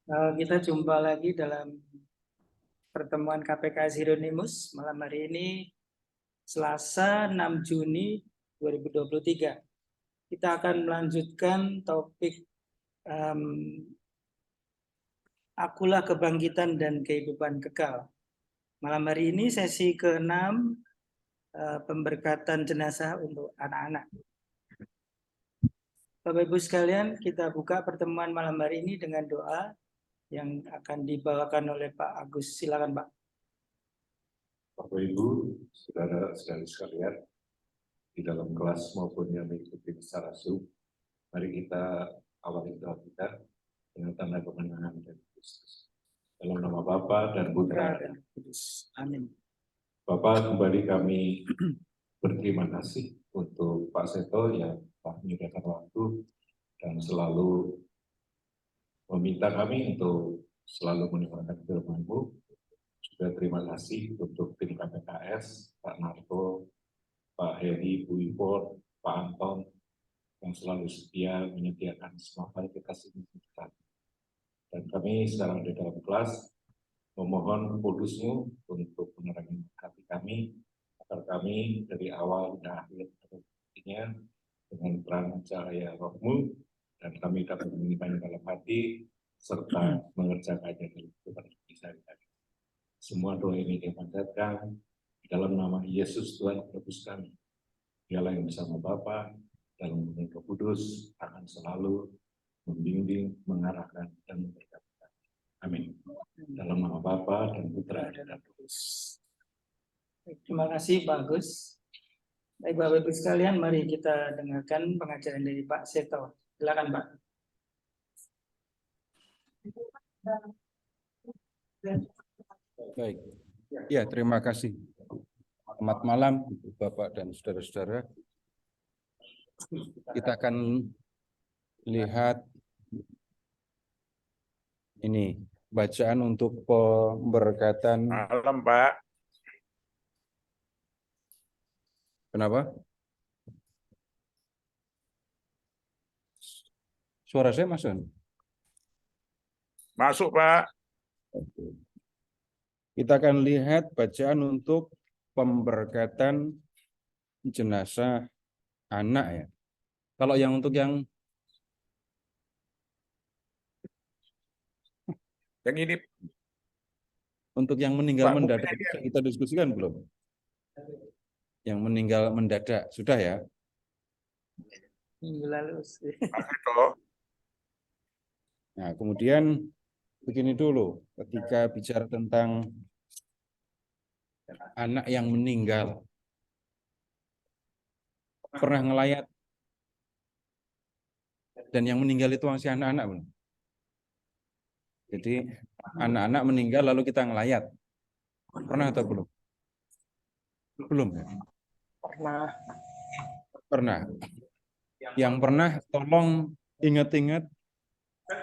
Kita jumpa lagi dalam pertemuan KPK Hieronymus malam hari ini Selasa 6 Juni 2023. Kita akan melanjutkan topik akulah kebangkitan dan kehidupan kekal. Malam hari ini sesi ke-6 pemberkatan jenazah untuk anak-anak. Bapak Ibu sekalian, kita buka pertemuan malam hari ini dengan doa yang akan dibawakan oleh Pak Agus. Silakan Pak. Bapak Ibu, saudara-saudari sekalian, di dalam kelas maupun yang mengikuti secara Zoom, mari kita awali doa kita dengan tanda kemenangan dari Kristus. Dalam nama Bapa dan Putra dan Kudus. Amin. Bapak, kembali kami berterima kasih untuk Pak Seto yang telah menyediakan waktu dan selalu meminta kami untuk selalu mendengarkan firman-Mu. Juga terima kasih untuk tim KPKS, Pak Narto, Pak Heri, Bu Ipor, Pak Anton, yang selalu setia menyediakan semua kualitas ini kita. Dan kami sekarang di dalam kelas memohon kudus-Mu untuk menerangi hati kami, agar kami dari awal hingga akhir artinya dengan terang cahaya Roh-Mu, dan kami dapat menyimpan dalam hati serta mengerjakannya dalam kehidupan sehari-hari. Semua doa ini dipanjatkan di dalam nama Yesus Tuhan Yesus kami. Dialah yang bersama Bapa dan Roh Kudus akan selalu membimbing, mengarahkan dan memberkati. Amin. Dalam nama Bapa dan Putra dan Roh Kudus. Terima kasih Pak Agus. Baik Bapak Ibu sekalian, mari kita dengarkan pengajaran dari Pak Seto. Silakan Pak. Baik, ya terima kasih. Selamat malam Bapak dan saudara-saudara. Kita akan lihat ini bacaan untuk pemberkatan. Malam Pak. Kenapa? Suara saya masuk? Masuk Pak. Kita akan lihat bacaan untuk pemberkatan jenazah anak ya. Kalau yang untuk yang ini untuk yang meninggal Pak, mendadak kita diskusikan belum? Yang meninggal mendadak sudah ya? Minggu lalu. Nah, kemudian begini dulu, ketika bicara tentang anak yang meninggal, pernah ngelayat dan yang meninggal itu masih anak-anak belum? Jadi anak-anak meninggal lalu kita ngelayat, pernah atau belum? Belum ya? Pernah. Yang pernah tolong ingat-ingat,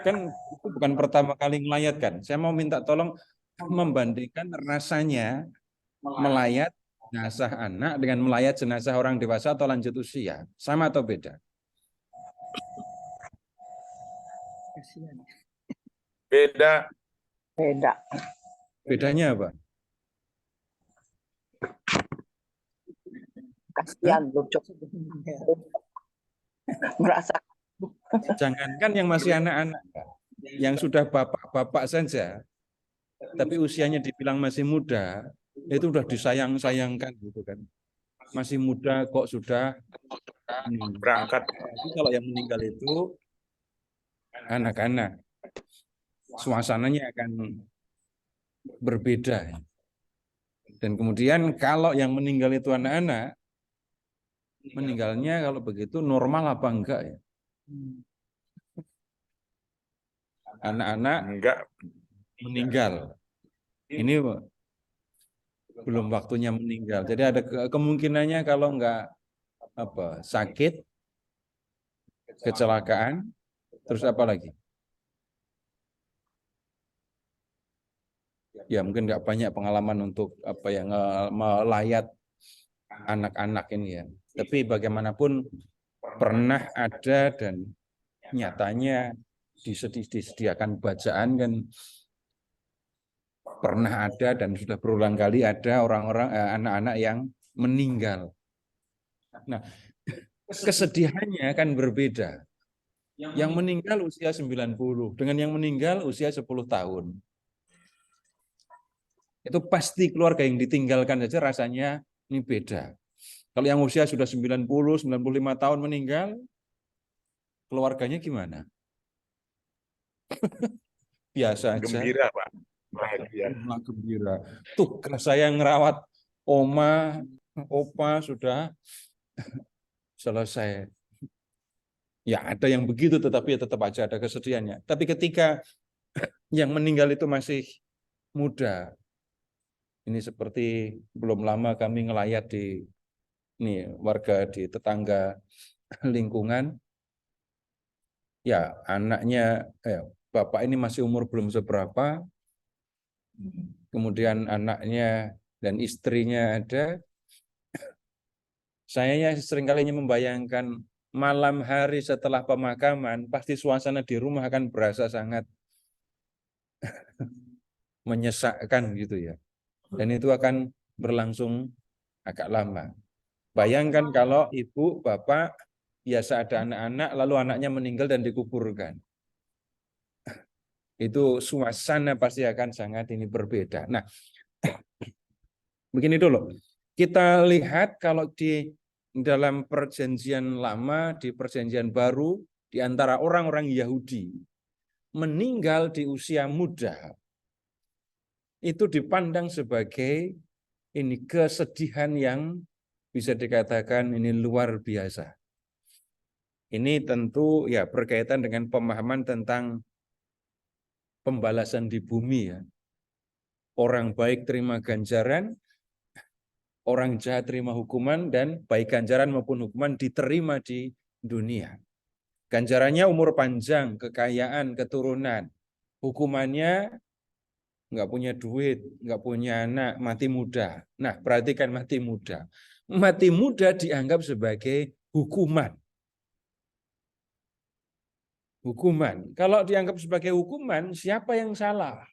kan itu bukan pertama kali ngelayat kan. Saya mau minta tolong membandingkan rasanya melayat jenazah anak dengan melayat jenazah orang dewasa atau lanjut usia. Sama atau beda? Beda. Beda. Bedanya apa? Kasihan lucu. Merasa. Jangankan yang masih anak-anak, yang sudah bapak-bapak saja, tapi usianya dibilang masih muda, itu udah disayang-sayangkan gitu kan. Masih muda kok sudah Berangkat. Jadi kalau yang meninggal itu anak-anak, suasananya akan berbeda. Dan kemudian kalau yang meninggal itu anak-anak, meninggalnya kalau begitu normal apa enggak ya? Anak-anak Enggak. meninggal. Ini belum waktunya meninggal. Jadi ada kemungkinannya kalau enggak sakit, kecelakaan, terus apa lagi? Ya mungkin enggak banyak pengalaman untuk melayat anak-anak ini ya. Tapi bagaimanapun pernah ada dan nyatanya disediakan bacaan kan pernah ada dan sudah berulang kali ada orang-orang anak-anak yang meninggal. Nah, kesedihannya kan berbeda. Yang meninggal usia 90 dengan yang meninggal usia 10 tahun. Itu pasti keluarga yang ditinggalkan saja rasanya ini beda. Kalau yang usia sudah 90, 95 tahun meninggal, keluarganya gimana? Biasa aja. Gembira, Pak. Bahagia. Gembira. Tugas saya ngerawat oma, opa sudah selesai. Ya ada yang begitu, tetapi ya tetap aja ada kesedihannya. Tapi ketika yang meninggal itu masih muda, ini seperti belum lama kami ngelayat di ini warga di tetangga lingkungan, ya anaknya, bapak ini masih umur belum seberapa, kemudian anaknya dan istrinya ada. Saya seringkali membayangkan malam hari setelah pemakaman, pasti suasana di rumah akan berasa sangat menyesakkan gitu ya. Dan itu akan berlangsung agak lama. Bayangkan kalau ibu, bapak, biasa ada anak-anak, lalu anaknya meninggal dan dikuburkan. Itu suasana pasti akan sangat ini berbeda. Nah, begini dulu. Kita lihat kalau di dalam perjanjian lama, di perjanjian baru, di antara orang-orang Yahudi, meninggal di usia muda, itu dipandang sebagai ini kesedihan yang bisa dikatakan ini luar biasa. Ini tentu ya berkaitan dengan pemahaman tentang pembalasan di bumi ya. Orang baik terima ganjaran, orang jahat terima hukuman, dan baik ganjaran maupun hukuman diterima di dunia. Ganjarannya umur panjang, kekayaan, keturunan. Hukumannya nggak punya duit, nggak punya anak, mati muda. Nah, perhatikan mati muda. Mati muda dianggap sebagai hukuman. Hukuman. Kalau dianggap sebagai hukuman, siapa yang salah?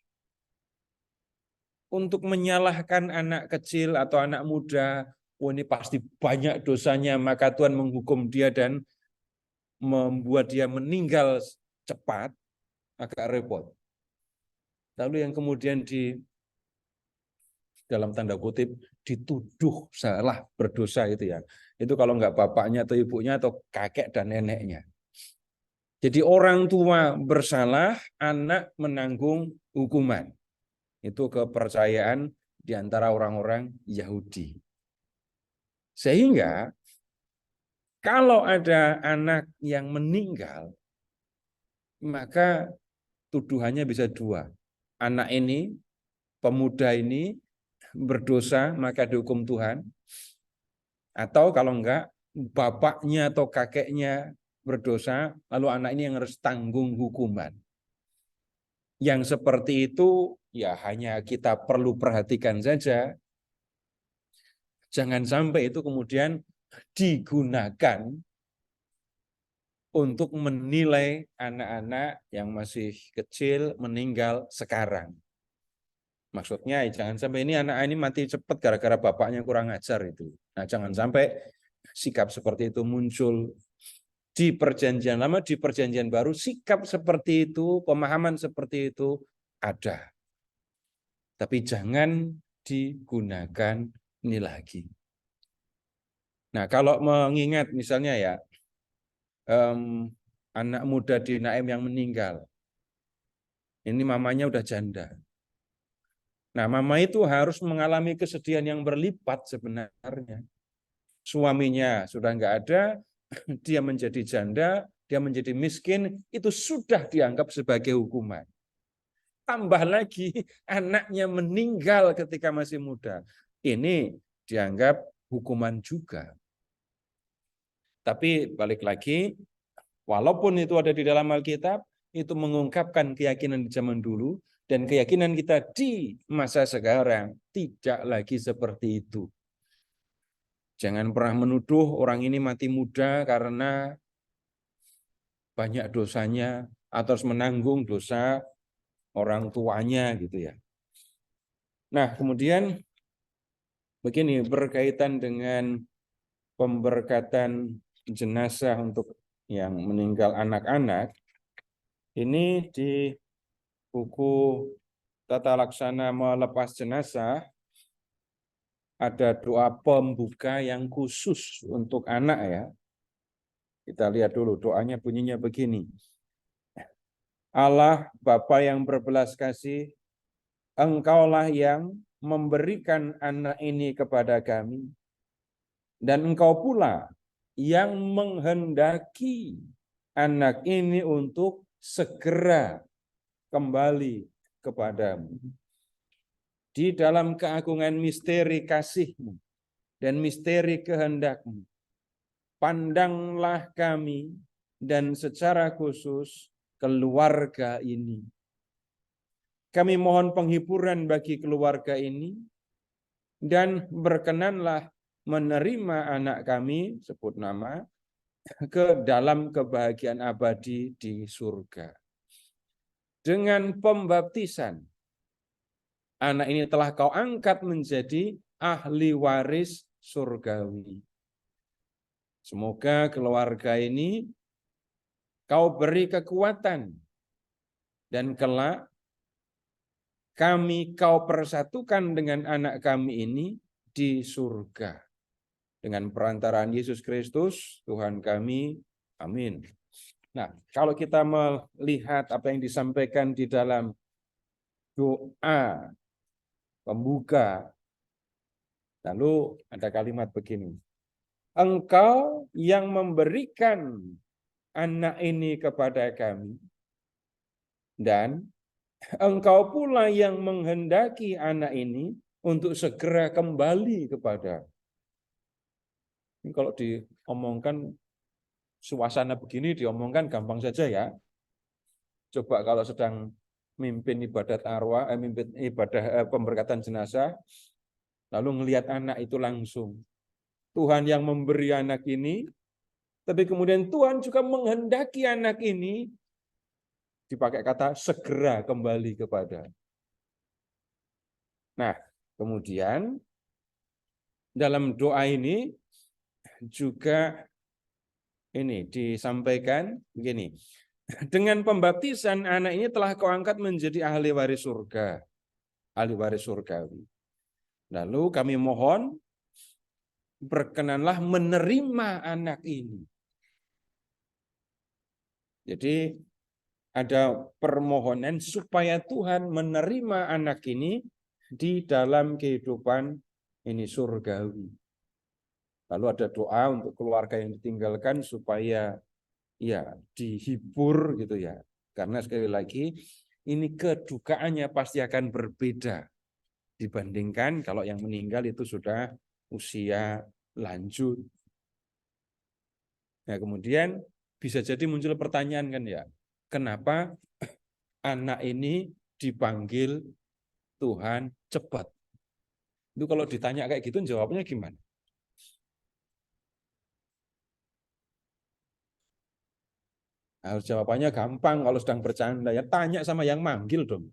Untuk menyalahkan anak kecil atau anak muda, oh ini pasti banyak dosanya, maka Tuhan menghukum dia dan membuat dia meninggal cepat, agak repot. Lalu yang kemudian dalam tanda kutip dituduh salah berdosa itu ya. Itu kalau nggak bapaknya atau ibunya atau kakek dan neneknya. Jadi orang tua bersalah, anak menanggung hukuman. Itu kepercayaan di antara orang-orang Yahudi. Sehingga kalau ada anak yang meninggal, maka tuduhannya bisa dua. Anak ini, pemuda ini berdosa, maka dihukum Tuhan. Atau kalau enggak, bapaknya atau kakeknya berdosa, lalu anak ini yang harus tanggung hukuman. Yang seperti itu, ya hanya kita perlu perhatikan saja. Jangan sampai itu kemudian digunakan untuk menilai anak-anak yang masih kecil meninggal sekarang. Maksudnya jangan sampai ini anak ini mati cepat gara-gara bapaknya kurang ajar itu. Nah, jangan sampai sikap seperti itu muncul di perjanjian lama, di perjanjian baru, sikap seperti itu, pemahaman seperti itu ada. Tapi jangan digunakan ini lagi. Nah, kalau mengingat misalnya ya, anak muda di Naim yang meninggal, ini mamanya udah janda. Nah, mama itu harus mengalami kesedihan yang berlipat sebenarnya. Suaminya sudah nggak ada, dia menjadi janda, dia menjadi miskin, itu sudah dianggap sebagai hukuman. Tambah lagi anaknya meninggal ketika masih muda. Ini dianggap hukuman juga. Tapi balik lagi, walaupun itu ada di dalam Alkitab, itu mengungkapkan keyakinan di zaman dulu, dan keyakinan kita di masa sekarang tidak lagi seperti itu. Jangan pernah menuduh orang ini mati muda karena banyak dosanya, atau harus menanggung dosa orang tuanya gitu ya. Nah, kemudian begini, berkaitan dengan pemberkatan jenazah untuk yang meninggal anak-anak, ini di buku Tata Laksana Melepas Jenazah ada doa pembuka yang khusus untuk anak ya. Kita lihat dulu doanya, bunyinya begini. Allah Bapa yang berbelas kasih, Engkaulah yang memberikan anak ini kepada kami, dan Engkau pula yang menghendaki anak ini untuk segera kembali kepadamu. Di dalam keagungan misteri kasih-Mu dan misteri kehendak-Mu, pandanglah kami dan secara khusus keluarga ini. Kami mohon penghiburan bagi keluarga ini, dan berkenanlah menerima anak kami, sebut nama, ke dalam kebahagiaan abadi di surga. Dengan pembaptisan, anak ini telah Kau angkat menjadi ahli waris surgawi. Semoga keluarga ini Kau beri kekuatan, dan kelak Kau persatukan dengan anak kami ini di surga. Dengan perantaraan Yesus Kristus, Tuhan kami. Amin. Nah, kalau kita melihat apa yang disampaikan di dalam doa pembuka, lalu ada kalimat begini. Engkau yang memberikan anak ini kepada kami, dan Engkau pula yang menghendaki anak ini untuk segera kembali kepada. Ini kalau diomongkan suasana begini, diomongkan gampang saja ya. Coba kalau sedang mimpin ibadat arwah, mimpin ibadah pemberkatan jenazah, lalu ngelihat anak itu langsung. Tuhan yang memberi anak ini, tapi kemudian Tuhan juga menghendaki anak ini, dipakai kata segera kembali kepada. Nah, kemudian dalam doa ini juga ini disampaikan begini. Dengan pembaptisan anak ini telah Kau angkat menjadi ahli waris surga. Ahli waris surgawi. Lalu kami mohon berkenanlah menerima anak ini. Jadi ada permohonan supaya Tuhan menerima anak ini di dalam kehidupan ini surgawi. Lalu ada doa untuk keluarga yang ditinggalkan supaya ya dihibur gitu ya. Karena sekali lagi ini kedukaannya pasti akan berbeda dibandingkan kalau yang meninggal itu sudah usia lanjut. Nah, kemudian bisa jadi muncul pertanyaan kan ya. Kenapa anak ini dipanggil Tuhan cepat? Itu kalau ditanya kayak gitu jawabnya gimana? Nah, jawabannya gampang kalau sedang bercanda ya, tanya sama yang manggil dong.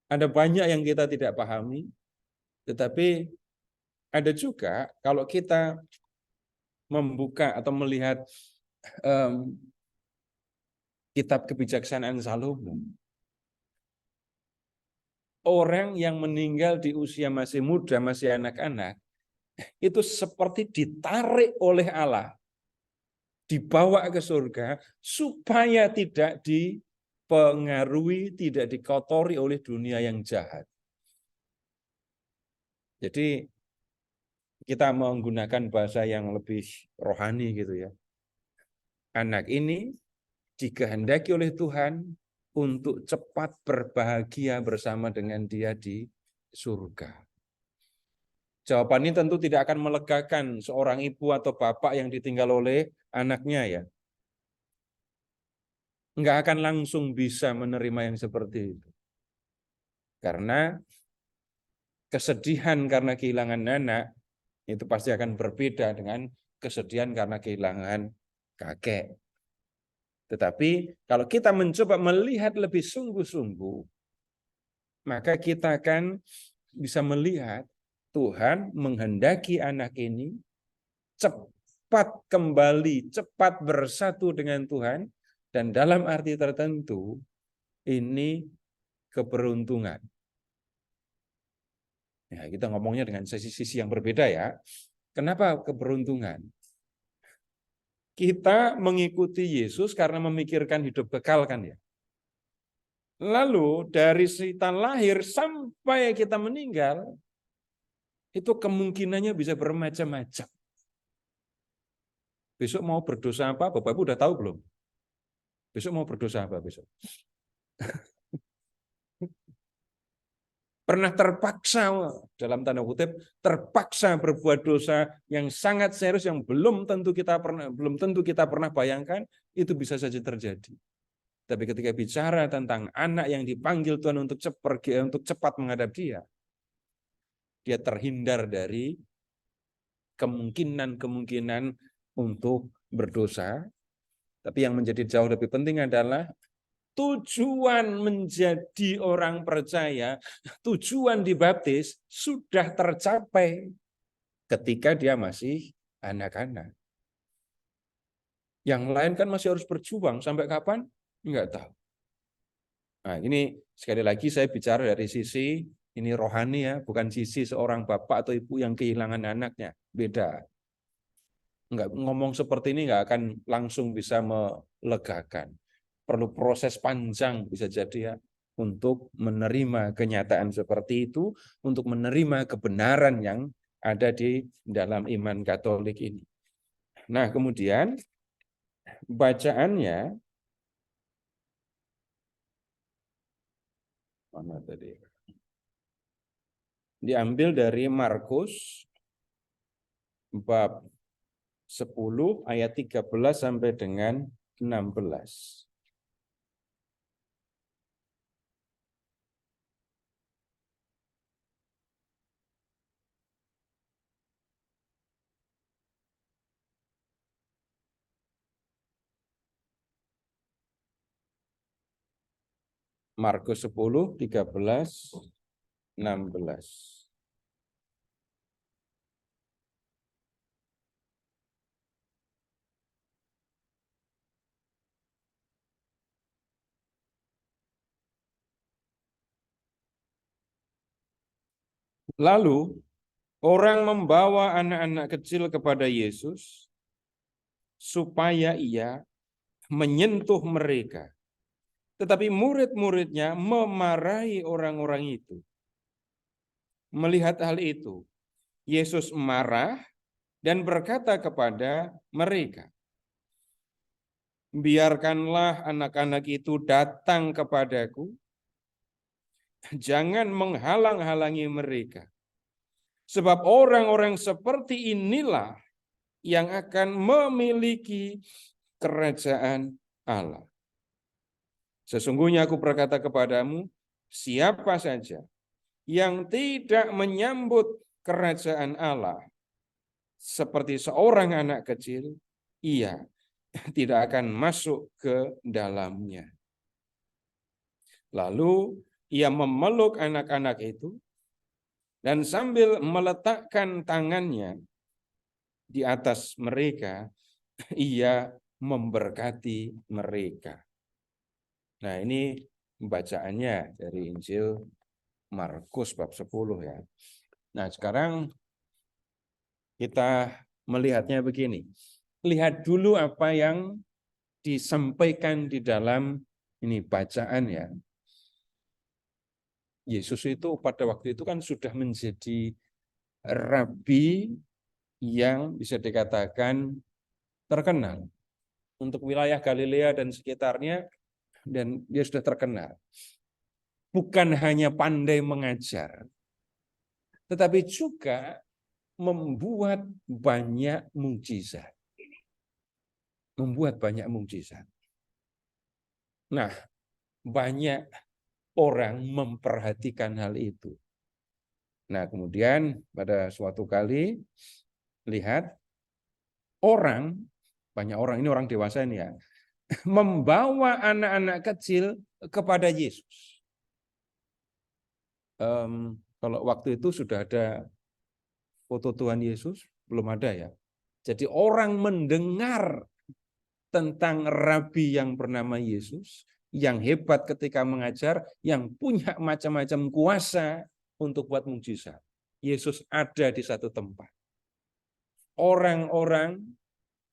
Ada banyak yang kita tidak pahami, tetapi ada juga kalau kita membuka atau melihat kitab kebijaksanaan Salomo, orang yang meninggal di usia masih muda, masih anak-anak, itu seperti ditarik oleh Allah, dibawa ke surga, supaya tidak dipengaruhi, tidak dikotori oleh dunia yang jahat. Jadi kita menggunakan bahasa yang lebih rohani gitu ya. Anak ini dikehendaki oleh Tuhan untuk cepat berbahagia bersama dengan Dia di surga. Jawaban ini tentu tidak akan melegakan seorang ibu atau bapak yang ditinggal oleh anaknya ya. Enggak akan langsung bisa menerima yang seperti itu. Karena kesedihan karena kehilangan anak itu pasti akan berbeda dengan kesedihan karena kehilangan kakek. Tetapi kalau kita mencoba melihat lebih sungguh-sungguh, maka kita akan bisa melihat Tuhan menghendaki anak ini cepat kembali, cepat bersatu dengan Tuhan, dan dalam arti tertentu ini keberuntungan. Ya, kita ngomongnya dengan sisi-sisi yang berbeda ya. Kenapa keberuntungan? Kita mengikuti Yesus karena memikirkan hidup kekal kan ya. Lalu dari kita lahir sampai kita meninggal, itu kemungkinannya bisa bermacam-macam. Besok mau berdosa apa? Bapak Ibu udah tahu belum? Besok mau berdosa apa besok? Pernah terpaksa, dalam tanda kutip, terpaksa berbuat dosa yang sangat serius yang belum tentu kita pernah bayangkan, itu bisa saja terjadi. Tapi ketika bicara tentang anak yang dipanggil Tuhan untuk cepat menghadap Dia terhindar dari kemungkinan untuk berdosa. Tapi yang menjadi jauh lebih penting adalah tujuan menjadi orang percaya, tujuan dibaptis sudah tercapai ketika dia masih anak-anak. Yang lain kan masih harus berjuang, sampai kapan? Enggak tahu. Nah, ini sekali lagi saya bicara dari sisi ini rohani ya, bukan sisi seorang bapak atau ibu yang kehilangan anaknya. Beda. Enggak, ngomong seperti ini enggak akan langsung bisa melegakan. Perlu proses panjang bisa jadi ya, untuk menerima kenyataan seperti itu, untuk menerima kebenaran yang ada di dalam iman Katolik ini. Nah, kemudian bacaannya mana tadi? Diambil dari Markus bab 10 ayat 13 sampai dengan 16. Markus 10, 13, 16. Lalu orang membawa anak-anak kecil kepada Yesus supaya ia menyentuh mereka. Tetapi murid-muridnya memarahi orang-orang itu. Melihat hal itu, Yesus marah dan berkata kepada mereka, "Biarkanlah anak-anak itu datang kepadaku, jangan menghalang-halangi mereka. Sebab orang-orang seperti inilah yang akan memiliki kerajaan Allah. Sesungguhnya aku berkata kepadamu, siapa saja yang tidak menyambut kerajaan Allah seperti seorang anak kecil, ia tidak akan masuk ke dalamnya." Lalu ia memeluk anak-anak itu dan sambil meletakkan tangannya di atas mereka, ia memberkati mereka. Nah, ini bacaannya dari Injil Markus bab 10 ya. Nah, sekarang kita melihatnya begini. Lihat dulu apa yang disampaikan di dalam ini bacaan ya. Yesus itu pada waktu itu kan sudah menjadi rabi yang bisa dikatakan terkenal untuk wilayah Galilea dan sekitarnya, dan dia sudah terkenal. Bukan hanya pandai mengajar, tetapi juga membuat banyak mukjizat. Membuat banyak mukjizat. Nah, banyak orang memperhatikan hal itu. Nah, kemudian pada suatu kali lihat orang banyak orang, ini orang dewasa ini ya, membawa anak-anak kecil kepada Yesus. Kalau waktu itu sudah ada foto Tuhan Yesus, belum ada ya. Jadi orang mendengar tentang rabi yang bernama Yesus, yang hebat ketika mengajar, yang punya macam-macam kuasa untuk buat mukjizat. Yesus ada di satu tempat. Orang-orang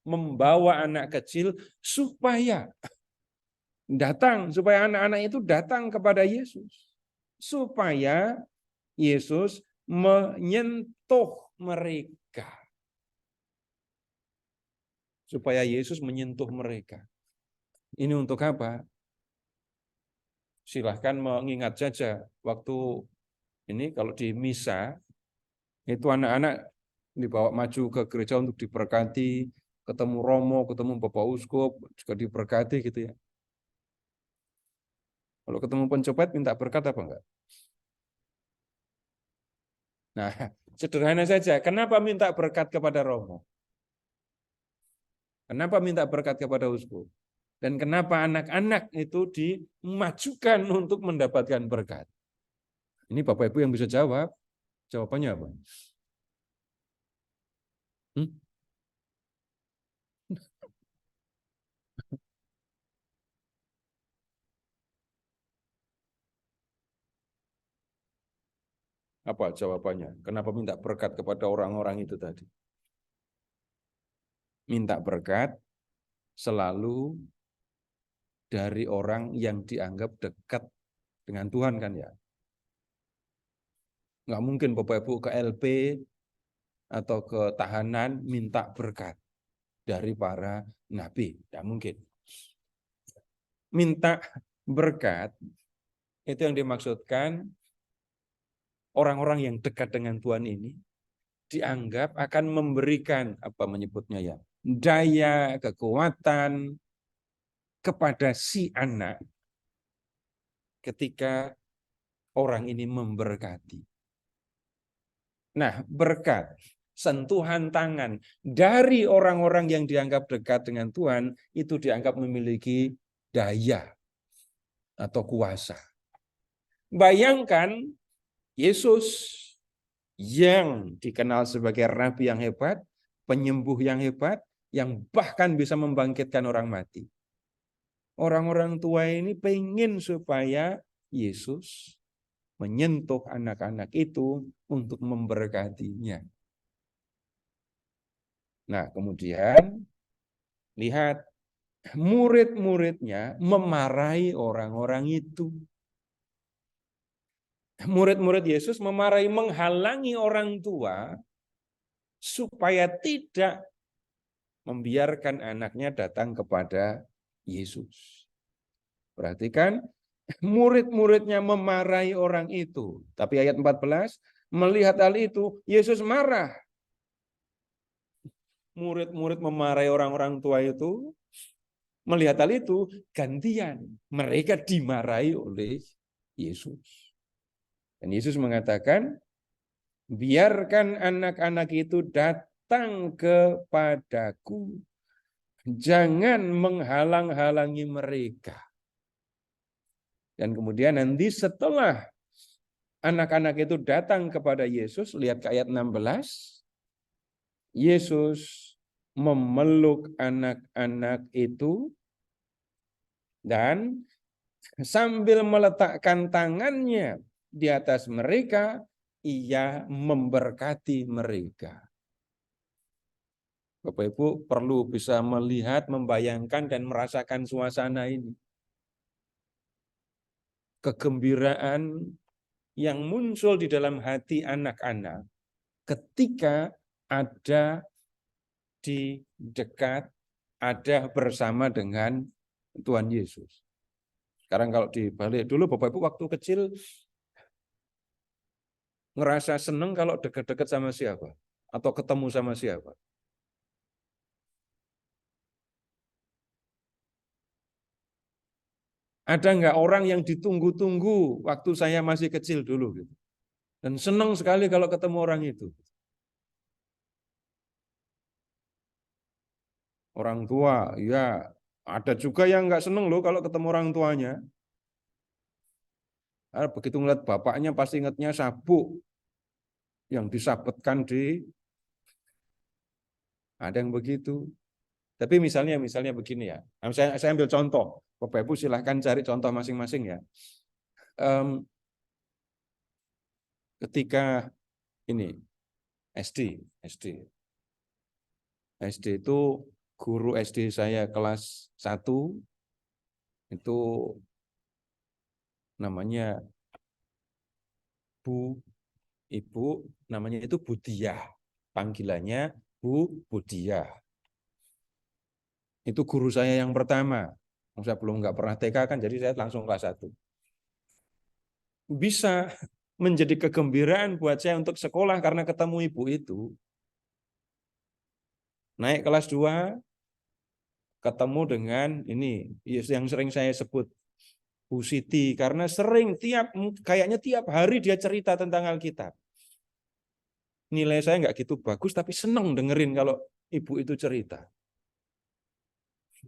membawa anak kecil supaya anak-anak itu datang kepada Yesus. Supaya Yesus menyentuh mereka. Supaya Yesus menyentuh mereka. Ini untuk apa? Silahkan mengingat saja waktu ini kalau di misa itu anak-anak dibawa maju ke gereja untuk diberkati, ketemu romo, ketemu bapak uskup juga diberkati gitu ya. Kalau ketemu pencopet minta berkat apa enggak? Nah, sederhana saja. Kenapa minta berkat kepada romo? Kenapa minta berkat kepada uskup? Dan kenapa anak-anak itu dimajukan untuk mendapatkan berkat? Ini Bapak Ibu yang bisa jawab. Jawabannya apa? Apa jawabannya? Kenapa minta berkat kepada orang-orang itu tadi? Minta berkat selalu dari orang yang dianggap dekat dengan Tuhan kan ya. Nggak mungkin Bapak Ibu ke LP atau ke tahanan minta berkat dari para nabi. Nggak mungkin. Minta berkat itu yang dimaksudkan orang-orang yang dekat dengan Tuhan ini dianggap akan memberikan apa menyebutnya ya, daya, kekuatan kepada si anak ketika orang ini memberkati. Nah, berkat, sentuhan tangan dari orang-orang yang dianggap dekat dengan Tuhan itu dianggap memiliki daya atau kuasa. Bayangkan Yesus yang dikenal sebagai rabi yang hebat, penyembuh yang hebat, yang bahkan bisa membangkitkan orang mati. Orang-orang tua ini pengen supaya Yesus menyentuh anak-anak itu untuk memberkatinya. Nah, kemudian lihat murid-muridnya memarahi orang-orang itu. Murid-murid Yesus memarahi, menghalangi orang tua supaya tidak membiarkan anaknya datang kepada Yesus. Perhatikan, murid-muridnya memarahi orang itu. Tapi ayat 14, melihat hal itu, Yesus marah. Murid-murid memarahi orang-orang tua itu, melihat hal itu, gantian. Mereka dimarahi oleh Yesus. Dan Yesus mengatakan, biarkan anak-anak itu datang kepadaku. Jangan menghalang-halangi mereka. Dan kemudian nanti setelah anak-anak itu datang kepada Yesus, lihat ke ayat 16, Yesus memeluk anak-anak itu dan sambil meletakkan tangannya di atas mereka, ia memberkati mereka. Bapak Ibu perlu bisa melihat, membayangkan dan merasakan suasana ini. Kegembiraan yang muncul di dalam hati anak-anak ketika ada di dekat, ada bersama dengan Tuhan Yesus. Sekarang kalau dibalik dulu, Bapak Ibu waktu kecil ngerasa seneng kalau dekat-dekat sama siapa? Atau ketemu sama siapa? Ada nggak orang yang ditunggu-tunggu waktu saya masih kecil dulu gitu. Dan senang sekali kalau ketemu orang itu. Orang tua, ya ada juga yang nggak seneng loh kalau ketemu orang tuanya. Begitu ngeliat bapaknya pasti ingatnya sabuk yang disabetkan di, ada yang begitu. Tapi misalnya begini ya, saya ambil contoh, Bapak Ibu silahkan cari contoh masing-masing ya. Ketika ini SD itu guru SD saya kelas 1 itu namanya Ibu namanya itu Budiah, panggilannya Bu Budiah. Itu guru saya yang pertama. Saya belum nggak pernah TK kan, jadi saya langsung kelas 1. Bisa menjadi kegembiraan buat saya untuk sekolah karena ketemu ibu itu. Naik kelas 2, ketemu dengan ini yang sering saya sebut Bu Siti, karena kayaknya tiap hari dia cerita tentang Alkitab. Nilai saya nggak gitu bagus, tapi seneng dengerin kalau ibu itu cerita.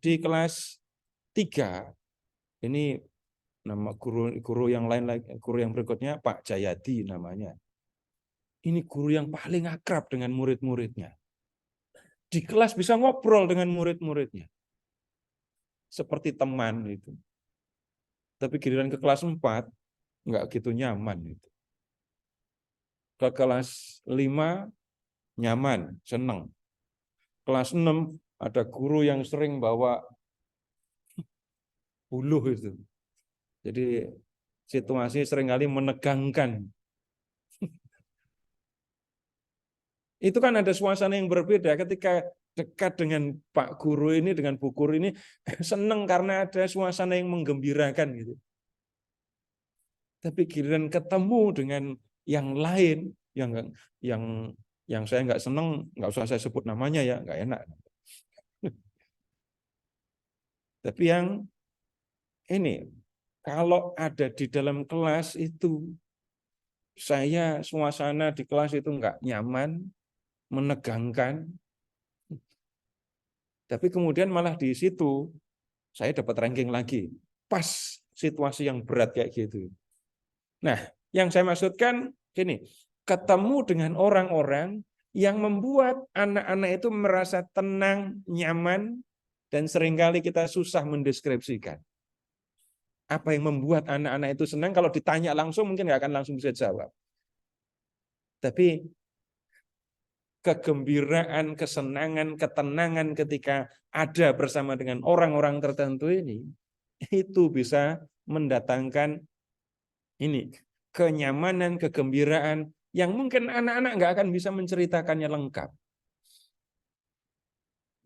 Di kelas 3, ini nama guru yang lain lagi, guru yang berikutnya Pak Jayadi namanya. Ini guru yang paling akrab dengan murid-muridnya. Di kelas bisa ngobrol dengan murid-muridnya. Seperti teman itu. Tapi giliran ke kelas 4, nggak gitu nyaman itu. Ke kelas 5, nyaman, senang. Kelas 6, ada guru yang sering bawa buluh itu. Jadi situasi seringkali menegangkan. Itu kan ada suasana yang berbeda ketika dekat dengan Pak Guru ini, dengan Bu Guru ini, senang karena ada suasana yang menggembirakan gitu. Tapi giliran ketemu dengan yang lain, yang saya nggak senang, nggak usah saya sebut namanya ya, nggak enak. Tapi yang ini, kalau ada di dalam kelas itu, saya suasana di kelas itu nggak nyaman, menegangkan. Tapi kemudian malah di situ, saya dapat ranking lagi. Pas situasi yang berat kayak gitu. Nah, yang saya maksudkan gini, ketemu dengan orang-orang yang membuat anak-anak itu merasa tenang, nyaman, dan seringkali kita susah mendeskripsikan. Apa yang membuat anak-anak itu senang, kalau ditanya langsung mungkin nggak akan langsung bisa jawab. Tapi kegembiraan, kesenangan, ketenangan ketika ada bersama dengan orang-orang tertentu ini, itu bisa mendatangkan ini kenyamanan, kegembiraan yang mungkin anak-anak nggak akan bisa menceritakannya lengkap.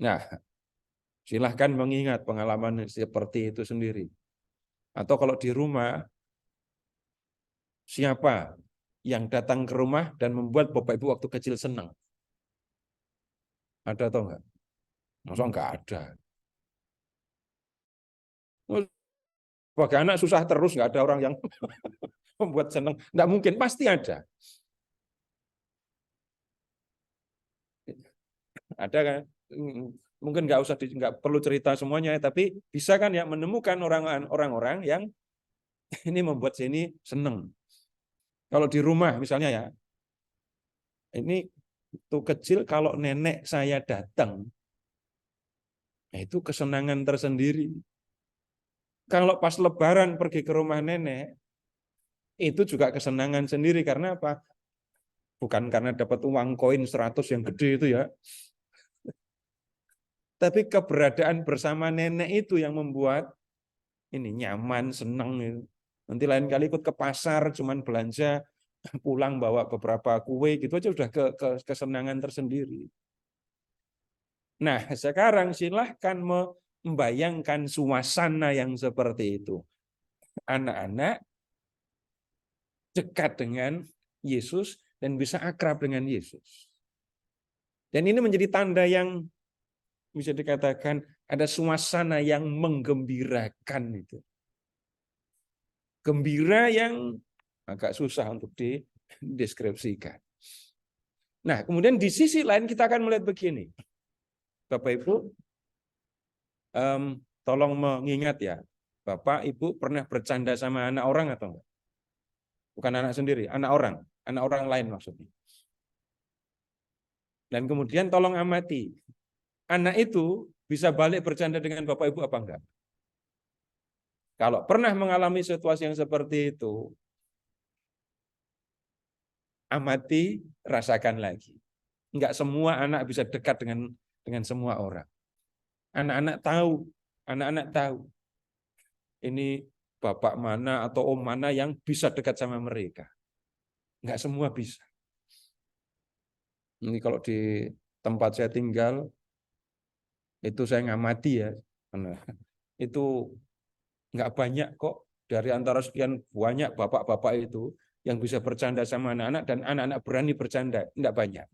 Nah, silahkan mengingat pengalaman seperti itu sendiri. Atau kalau di rumah, siapa yang datang ke rumah dan membuat Bapak Ibu waktu kecil senang? Ada atau enggak? Masa enggak ada? Sebagai anak susah terus, enggak ada orang yang membuat senang. Enggak mungkin, pasti ada. Ada kan? Mungkin nggak perlu cerita semuanya, tapi bisa kan ya menemukan orang-orang yang ini membuat sini senang. Kalau di rumah misalnya ya, ini tuh kecil kalau nenek saya datang, itu kesenangan tersendiri. Kalau pas Lebaran pergi ke rumah nenek, itu juga kesenangan sendiri. Karena apa? Bukan karena dapat uang koin 100 yang gede itu ya. Tapi keberadaan bersama nenek itu yang membuat ini nyaman, senang. Nanti lain kali ikut ke pasar, cuman belanja, pulang bawa beberapa kue, gitu aja udah kesenangan tersendiri. Nah, sekarang silahkan membayangkan suasana yang seperti itu. Anak-anak dekat dengan Yesus dan bisa akrab dengan Yesus. Dan ini menjadi tanda yang bisa dikatakan ada suasana yang menggembirakan itu. Gembira yang agak susah untuk dideskripsikan. Nah, kemudian di sisi lain kita akan melihat begini. Bapak Ibu, tolong mengingat ya, Bapak Ibu pernah bercanda sama anak orang atau enggak? Bukan anak sendiri, anak orang lain maksudnya. Dan kemudian tolong amati, anak itu bisa balik bercanda dengan Bapak Ibu apa enggak? Kalau pernah mengalami situasi yang seperti itu, amati, rasakan lagi. Enggak semua anak bisa dekat dengan semua orang. Anak-anak tahu ini bapak mana atau om mana yang bisa dekat sama mereka. Enggak semua bisa. Ini kalau di tempat saya tinggal, itu saya ngamati ya. Itu enggak banyak kok dari antara sekian banyak bapak-bapak itu yang bisa bercanda sama anak-anak dan anak-anak berani bercanda. Enggak banyak.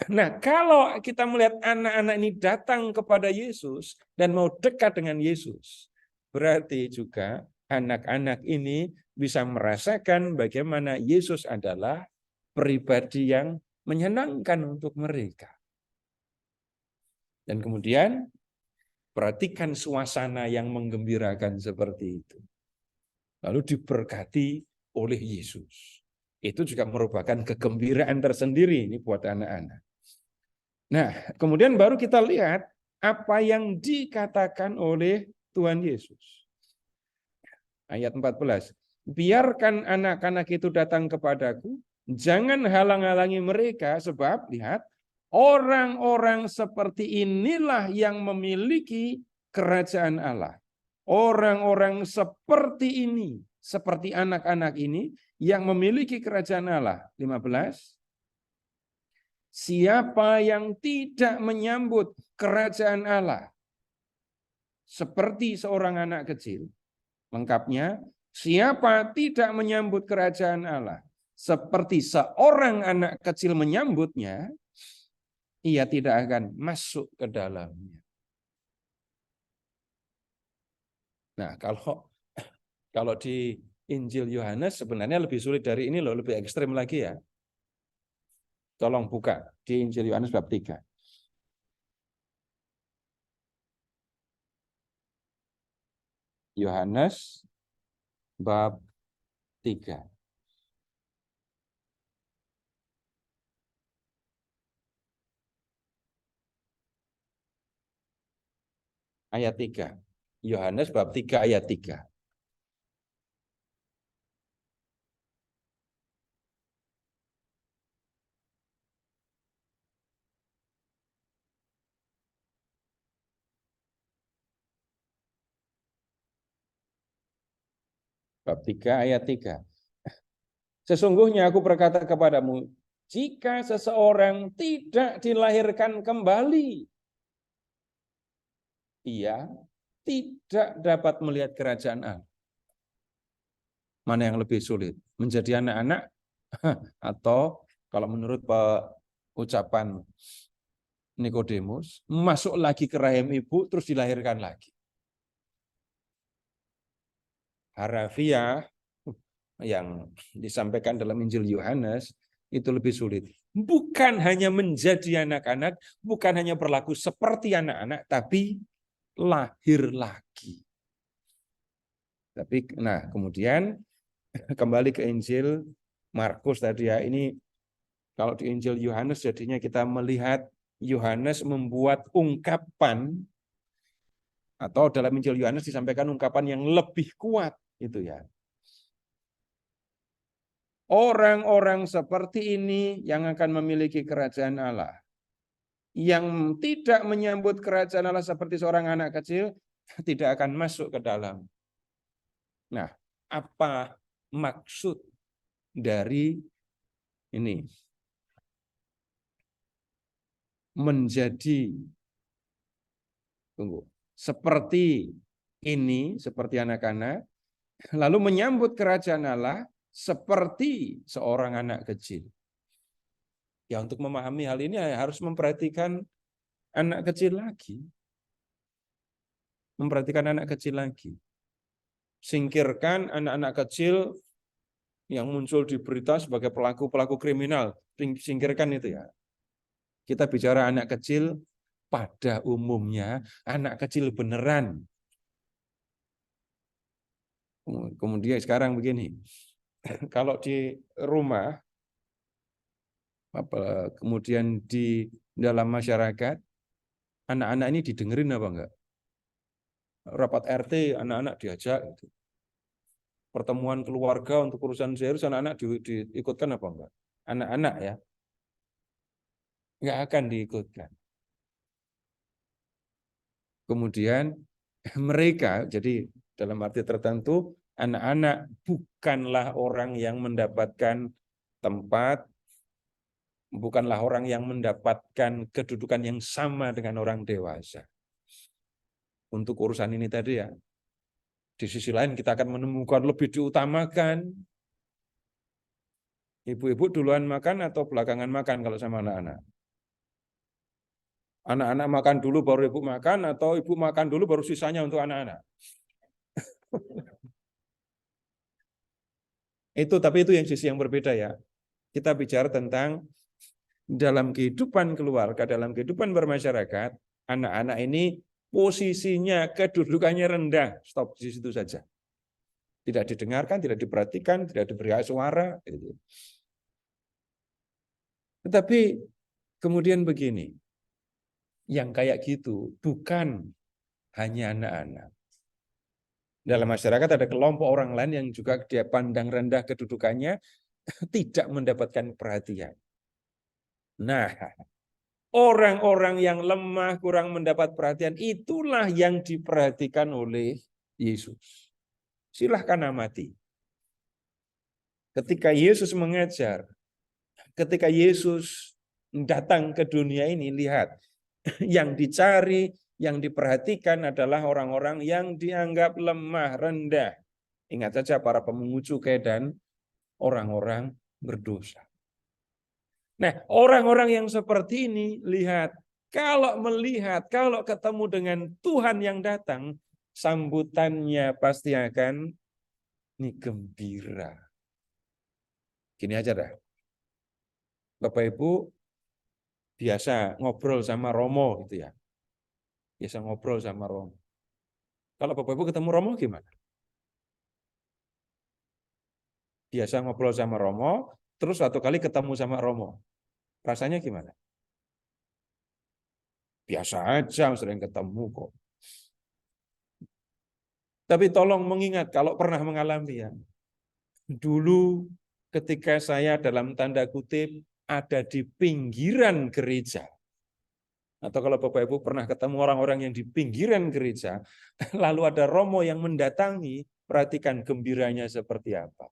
Nah, kalau kita melihat anak-anak ini datang kepada Yesus dan mau dekat dengan Yesus, berarti juga anak-anak ini bisa merasakan bagaimana Yesus adalah pribadi yang menyenangkan untuk mereka. Dan kemudian perhatikan suasana yang menggembirakan seperti itu. Lalu diberkati oleh Yesus. Itu juga merupakan kegembiraan tersendiri ini buat anak-anak. Nah, kemudian baru kita lihat apa yang dikatakan oleh Tuhan Yesus. Ayat 14. Biarkan anak-anak itu datang kepadaku, jangan halang-halangi mereka, sebab lihat, orang-orang seperti inilah yang memiliki kerajaan Allah. Orang-orang seperti ini, seperti anak-anak ini, yang memiliki kerajaan Allah. 15. Siapa yang tidak menyambut kerajaan Allah seperti seorang anak kecil. Lengkapnya, siapa tidak menyambut kerajaan Allah seperti seorang anak kecil menyambutnya, ia tidak akan masuk ke dalamnya. Nah, kalau di Injil Yohanes sebenarnya lebih sulit dari ini loh, lebih ekstrem lagi ya. Tolong buka di Injil Yohanes bab 3. Yohanes bab 3. Ayat 3. Yohanes bab 3 ayat 3. Bab 3 ayat 3. Sesungguhnya aku berkata kepadamu, jika seseorang tidak dilahirkan kembali, ia tidak dapat melihat kerajaan Allah. Mana yang lebih sulit? Menjadi anak-anak atau kalau menurut ucapan Nikodemus, masuk lagi ke rahim ibu terus dilahirkan lagi. Harafiah yang disampaikan dalam Injil Yohanes itu lebih sulit. Bukan hanya menjadi anak-anak, bukan hanya berlaku seperti anak-anak, tapi lahir lagi. Tapi, nah kemudian kembali ke Injil Markus tadi ya, ini kalau di Injil Yohanes jadinya kita melihat Yohanes membuat ungkapan, atau dalam Injil Yohanes disampaikan ungkapan yang lebih kuat itu ya. Orang-orang seperti ini yang akan memiliki kerajaan Allah. Yang tidak menyambut kerajaan Allah seperti seorang anak kecil, tidak akan masuk ke dalam. Nah, apa maksud dari ini? Menjadi seperti ini, seperti anak-anak, lalu menyambut kerajaan Allah seperti seorang anak kecil. Ya, untuk memahami hal ini harus memperhatikan anak kecil lagi. Memperhatikan anak kecil lagi. Singkirkan anak-anak kecil yang muncul di berita sebagai pelaku-pelaku kriminal. Singkirkan itu ya. Kita bicara anak kecil pada umumnya anak kecil beneran. Kemudian sekarang begini, kalau di rumah, kemudian di dalam masyarakat, anak-anak ini didengerin apa enggak? Rapat RT, anak-anak diajak. Gitu. Pertemuan keluarga untuk urusan serius, anak-anak diikutkan apa enggak? Anak-anak ya, enggak akan diikutkan. Kemudian mereka, jadi dalam arti tertentu, anak-anak bukanlah orang yang mendapatkan tempat, bukanlah orang yang mendapatkan kedudukan yang sama dengan orang dewasa. Untuk urusan ini tadi ya, di sisi lain kita akan menemukan lebih diutamakan ibu-ibu duluan makan atau belakangan makan kalau sama anak-anak. Anak-anak makan dulu baru ibu makan atau ibu makan dulu baru sisanya untuk anak-anak. Tapi itu yang sisi yang berbeda ya. Kita bicara tentang dalam kehidupan keluarga, dalam kehidupan bermasyarakat, anak-anak ini posisinya, kedudukannya rendah. Stop di situ saja. Tidak didengarkan, tidak diperhatikan, tidak diberi hak suara. Tetapi kemudian begini, yang kayak gitu bukan hanya anak-anak. Dalam masyarakat ada kelompok orang lain yang juga dia pandang rendah kedudukannya, tidak mendapatkan perhatian. Nah, orang-orang yang lemah, kurang mendapat perhatian, itulah yang diperhatikan oleh Yesus. Silahkan amati. Ketika Yesus mengajar, ketika Yesus datang ke dunia ini, lihat, yang dicari, yang diperhatikan adalah orang-orang yang dianggap lemah, rendah. Ingat saja para pemungut cukai dan orang-orang berdosa. Nah, orang-orang yang seperti ini, lihat, kalau ketemu dengan Tuhan yang datang, sambutannya pasti akan gembira. Gini aja dah. Bapak Ibu biasa ngobrol sama Romo gitu ya. Biasa ngobrol sama Romo. Kalau Bapak Ibu ketemu Romo gimana? Biasa ngobrol sama Romo, terus suatu kali ketemu sama Romo. Rasanya gimana? Biasa aja, sering ketemu kok. Tapi tolong mengingat kalau pernah mengalami ya. Dulu ketika saya dalam tanda kutip ada di pinggiran gereja. Atau kalau Bapak Ibu pernah ketemu orang-orang yang di pinggiran gereja, lalu ada Romo yang mendatangi, perhatikan gembiranya seperti apa.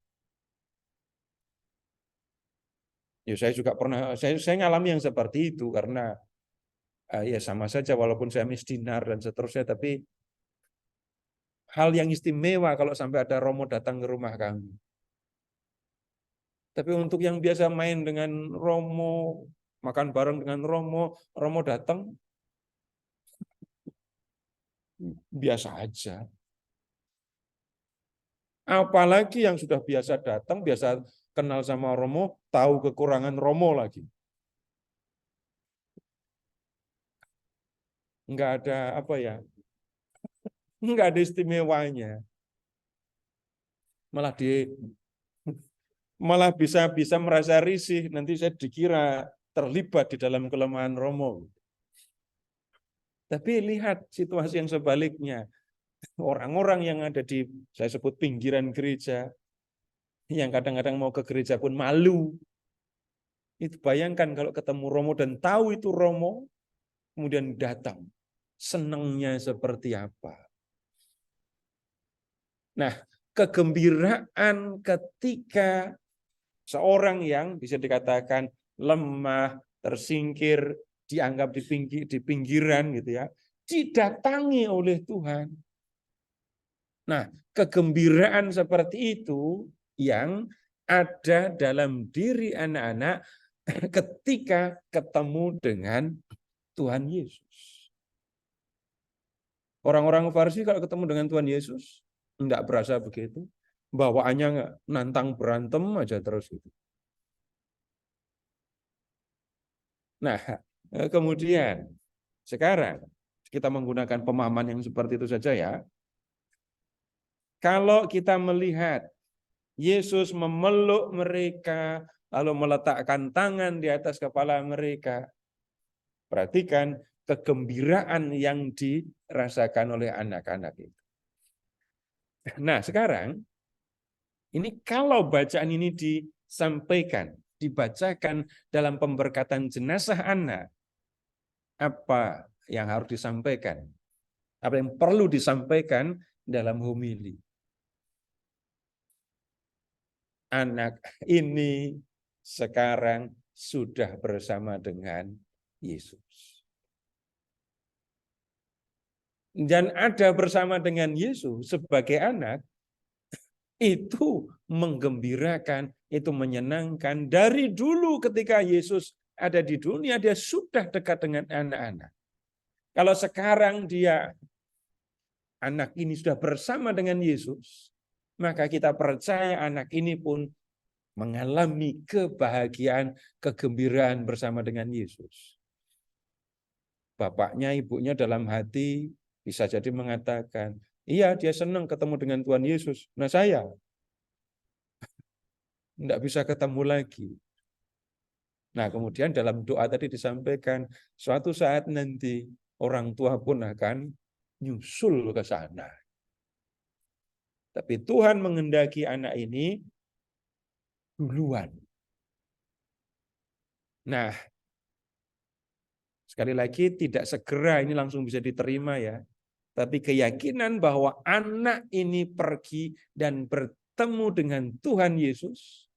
Ya saya juga pernah, saya ngalami yang seperti itu karena ya sama saja walaupun saya misdinar dan seterusnya, tapi hal yang istimewa kalau sampai ada Romo datang ke rumah kami. Tapi untuk yang biasa main dengan Romo, makan bareng dengan Romo, Romo datang, biasa aja. Apalagi yang sudah biasa datang, biasa kenal sama Romo, tahu kekurangan Romo lagi. Enggak ada apa ya, enggak ada istimewanya. Malah bisa merasa risih, nanti saya dikira terlibat di dalam kelemahan Romo. Tapi lihat situasi yang sebaliknya. Orang-orang yang ada di, saya sebut pinggiran gereja, yang kadang-kadang mau ke gereja pun malu. Itu bayangkan kalau ketemu Romo dan tahu itu Romo, kemudian datang. Senangnya seperti apa. Nah, kegembiraan ketika seorang yang bisa dikatakan lemah, tersingkir, dianggap di pinggiran gitu ya, didatangi oleh Tuhan. Nah, kegembiraan seperti itu yang ada dalam diri anak-anak ketika ketemu dengan Tuhan Yesus. Orang-orang Farisi kalau ketemu dengan Tuhan Yesus, enggak berasa begitu. Bawaannya nantang berantem aja terus gitu. Nah, kemudian Sekarang kita menggunakan pemahaman yang seperti itu saja ya. Kalau kita melihat Yesus memeluk mereka, lalu meletakkan tangan di atas kepala mereka, perhatikan kegembiraan yang dirasakan oleh anak-anak itu. Nah, sekarang ini kalau bacaan ini disampaikan, dibacakan dalam pemberkatan jenazah anak, apa yang harus disampaikan? Apa yang perlu disampaikan dalam homili? Anak ini sekarang sudah bersama dengan Yesus. Dan ada bersama dengan Yesus sebagai anak, itu menggembirakan, itu menyenangkan. Dari dulu ketika Yesus ada di dunia, dia sudah dekat dengan anak-anak. Kalau sekarang anak ini sudah bersama dengan Yesus, maka kita percaya anak ini pun mengalami kebahagiaan, kegembiraan bersama dengan Yesus. Bapaknya, ibunya dalam hati bisa jadi mengatakan, iya dia senang ketemu dengan Tuhan Yesus. Nah saya tidak bisa ketemu lagi. Nah kemudian dalam doa tadi disampaikan, suatu saat nanti orang tua pun akan nyusul ke sana. Tapi Tuhan menghendaki anak ini duluan. Nah, sekali lagi tidak segera ini langsung bisa diterima ya. Tapi keyakinan bahwa anak ini pergi dan bertemu dengan Tuhan Yesus,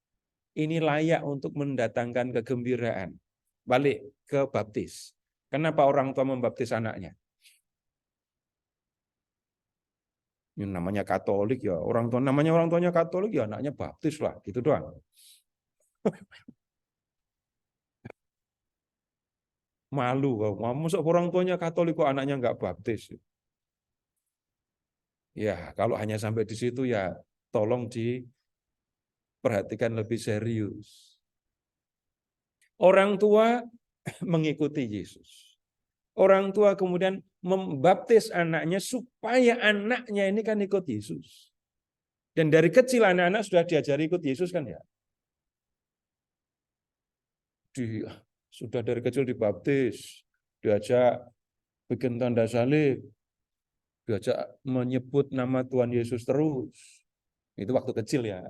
ini layak untuk mendatangkan kegembiraan. Balik ke baptis. Kenapa orang tua membaptis anaknya? Ini namanya Katolik ya, namanya orang tuanya Katolik ya anaknya baptis lah, gitu doang. Malu, masa orang tuanya Katolik kok anaknya nggak baptis? Ya, kalau hanya sampai di situ ya tolong diperhatikan lebih serius. Orang tua mengikuti Yesus. Orang tua kemudian membaptis anaknya supaya anaknya ini kan ikut Yesus. Dan dari kecil anak-anak sudah diajari ikut Yesus kan ya. Sudah dari kecil dibaptis, diajak bikin tanda salib, diajak menyebut nama Tuhan Yesus terus. Itu waktu kecil ya.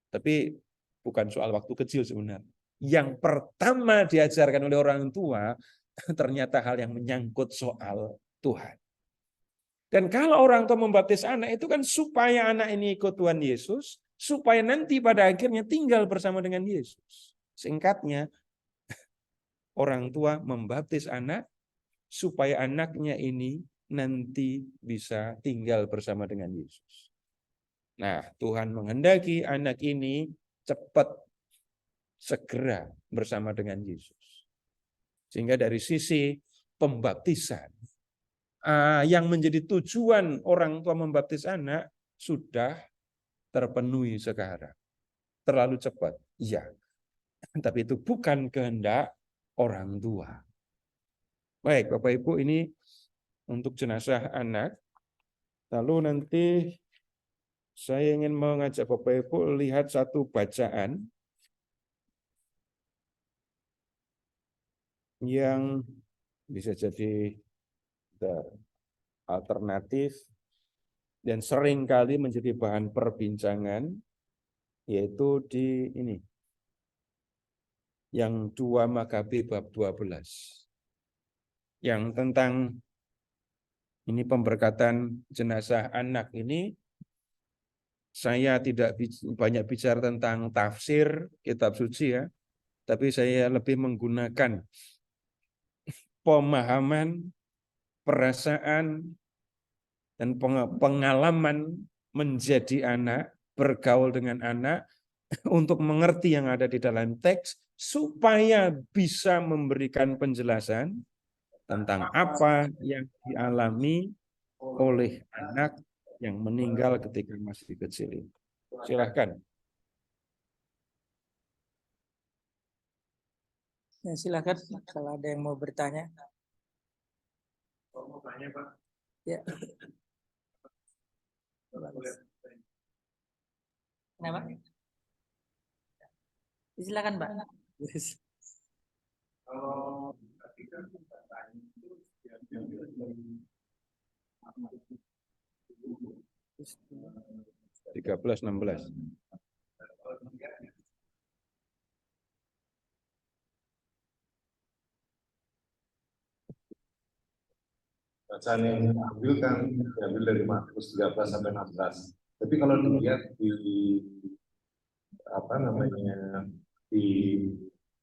Tapi bukan soal waktu kecil sebenarnya. Yang pertama diajarkan oleh orang tua ternyata hal yang menyangkut soal Tuhan. Dan kalau orang tua membaptis anak itu kan supaya anak ini ikut Tuhan Yesus, supaya nanti pada akhirnya tinggal bersama dengan Yesus. Singkatnya, orang tua membaptis anak supaya anaknya ini nanti bisa tinggal bersama dengan Yesus. Nah, Tuhan menghendaki anak ini cepat segera bersama dengan Yesus. Sehingga dari sisi pembaptisan, yang menjadi tujuan orang tua membaptis anak sudah terpenuhi sekarang. Terlalu cepat, iya. Tapi itu bukan kehendak orang tua. Baik, Bapak Ibu, ini untuk jenazah anak. Lalu nanti saya ingin mengajak Bapak Ibu lihat satu bacaan yang bisa jadi alternatif dan sering kali menjadi bahan perbincangan, yaitu di ini, yang 2 Makabi bab 12, yang tentang ini pemberkatan jenazah anak ini. Saya tidak banyak bicara tentang tafsir kitab suci ya, tapi saya lebih menggunakan pemahaman, perasaan, dan pengalaman menjadi anak, bergaul dengan anak, untuk mengerti yang ada di dalam teks, supaya bisa memberikan penjelasan tentang apa yang dialami oleh anak yang meninggal ketika masih kecil. Silahkan. Ya, silakan kalau ada yang mau bertanya. Mau tanya Pak? Ya. Kenapa? Silakan, Pak. Kalau tadi kan pertanyaan itu diambil dari 13-16. bacaan yang diambil kan diambil dari Markus 13 sampai 16. Tapi kalau dilihat di apa namanya di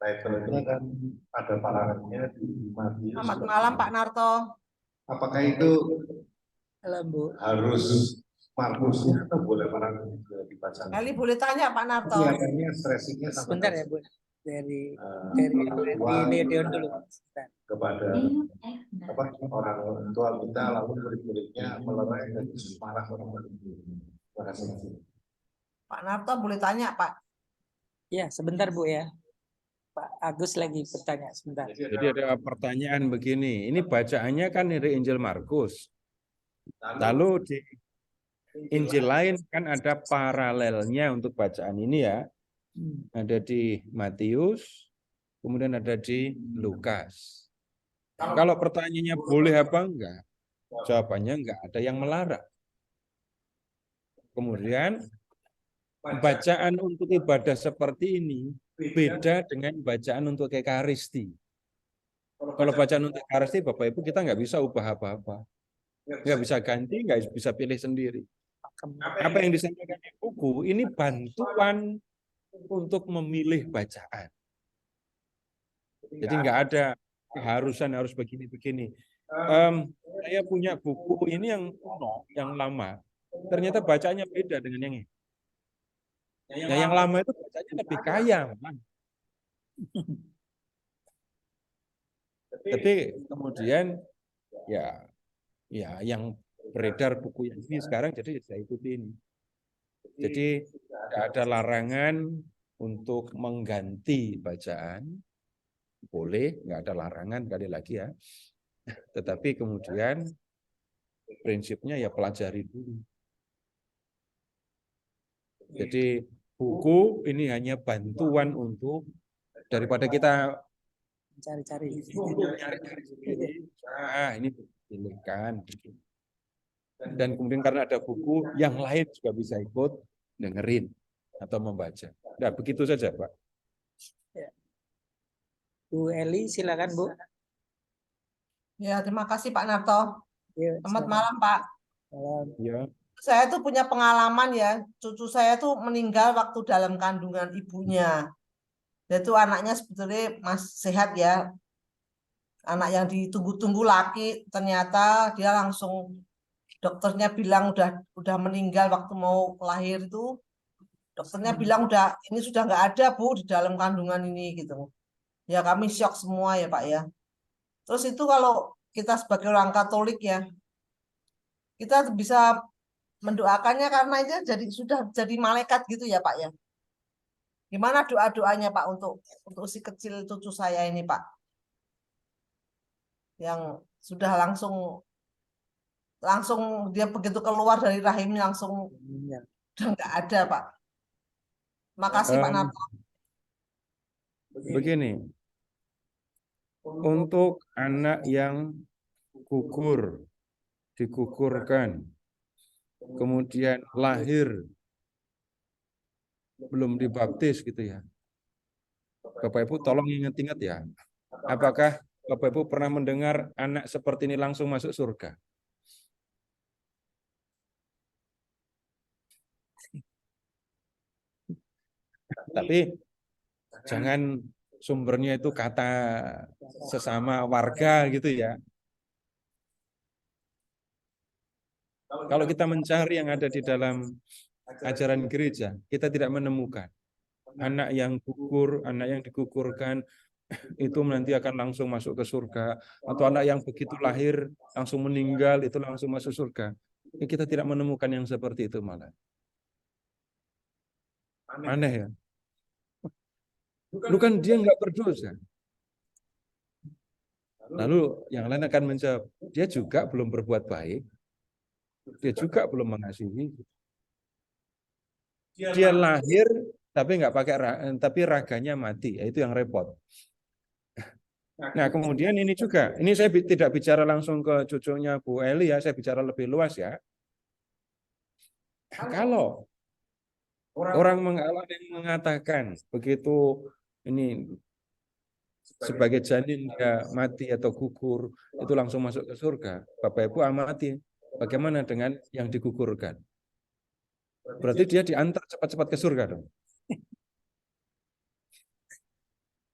title-nya kan ada parangannya di Matius. Selamat malam Pak Narto. Apakah itu Halo, Bu. harus Markusnya atau boleh parangannya juga dibaca? Kali boleh tanya Pak Narto. Kelihatannya stressingnya Sebentar ya, Bu. Dari Leon dulu. Sebentar. kepada apa orang tua kita lalu murid-muridnya melerai dan marah orang murid. Terima kasih. Pak Narto boleh tanya Pak. Ya, sebentar, Bu ya. Pak Agus lagi bertanya sebentar. Jadi ada pertanyaan begini, ini bacaannya kan dari Injil Markus. Lalu di Injil lain kan ada paralelnya untuk bacaan ini ya. Ada di Matius, kemudian ada di Lukas. Kalau pertanyaannya boleh apa enggak? Jawabannya enggak ada yang melarang. Kemudian bacaan untuk ibadah seperti ini beda dengan bacaan untuk Ekaristi. Kalau bacaan untuk Ekaristi, Bapak Ibu, kita nggak bisa ubah apa-apa. Nggak bisa ganti, nggak bisa pilih sendiri. Apa yang disampaikan di buku, ini bantuan untuk memilih bacaan. Jadi nggak ada keharusan harus begini-begini. Saya punya buku ini yang kuno, yang lama. Ternyata bacanya beda dengan yang ini. Nah, yang lama itu bacanya lebih kaya. Tapi kemudian ya yang beredar buku yang ini sekarang jadi saya ikuti ini. Jadi tidak ada larangan untuk mengganti bacaan. Boleh, nggak ada larangan kali lagi ya. Tetapi kemudian prinsipnya ya pelajari dulu. Jadi buku ini hanya bantuan untuk daripada kita Cari-cari. ini pilihkan. Dan kemudian karena ada buku, yang lain juga bisa ikut dengerin atau membaca. Nah, begitu saja, Pak. Bu Eli, silakan, Bu. Ya terima kasih Pak Narto. Ya, Selamat silakan. malam Pak. Malam. Ya. Saya tuh punya pengalaman ya. Cucu saya tuh meninggal waktu dalam kandungan ibunya. Dia tuh anaknya sebetulnya masih sehat ya. Anak yang ditunggu-tunggu laki, ternyata dia langsung dokternya bilang udah meninggal waktu mau lahir itu. Dokternya bilang ini sudah nggak ada Bu di dalam kandungan ini gitu. Ya kami shock semua ya Pak ya. Terus itu kalau kita sebagai orang Katolik ya, kita bisa mendoakannya karena itu sudah jadi malaikat gitu ya Pak ya. Gimana doa-doanya Pak untuk si kecil cucu saya ini Pak? Yang sudah langsung dia begitu keluar dari rahimnya langsung udah nggak ada Pak. Makasih Pak Narto. Begini, untuk anak yang digugurkan, kemudian lahir belum dibaptis gitu ya. Bapak Ibu tolong ingat-ingat ya. Apakah Bapak Ibu pernah mendengar anak seperti ini langsung masuk surga? Tapi jangan sumbernya itu kata sesama warga gitu ya. Kalau kita mencari yang ada di dalam ajaran gereja, kita tidak menemukan anak yang gugur, anak yang digugurkan itu nanti akan langsung masuk ke surga, atau anak yang begitu lahir langsung meninggal itu langsung masuk surga. Kita tidak menemukan yang seperti itu malah. Aneh ya. Bukan dia nggak berdosa. Lalu yang lain akan menjawab, dia juga belum berbuat baik, dia juga belum mengasihi. Dia lahir tapi nggak pakai tapi raganya mati, itu yang repot. Nah, kemudian ini juga, ini saya tidak bicara langsung ke cucunya Bu Eli ya, saya bicara lebih luas ya. Kalau orang mengatakan begitu ini sebagai janin dia mati atau gugur itu langsung masuk ke surga, Bapak Ibu amati bagaimana dengan yang digugurkan? Berarti dia diantar cepat-cepat ke surga dong.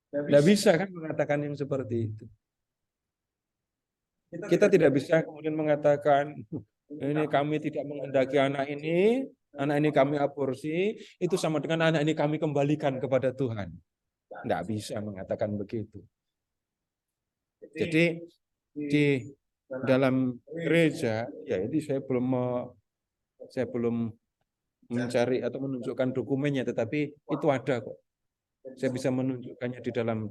Tidak bisa kan mengatakan yang seperti itu. Kita tidak bisa kemudian mengatakan ini kami tidak menghendaki anak ini kami aborsi, itu sama dengan anak ini kami kembalikan kepada Tuhan. Tidak bisa mengatakan begitu. Jadi di dalam gereja, ya ini saya belum mencari atau menunjukkan dokumennya, tetapi itu ada kok. Saya bisa menunjukkannya di dalam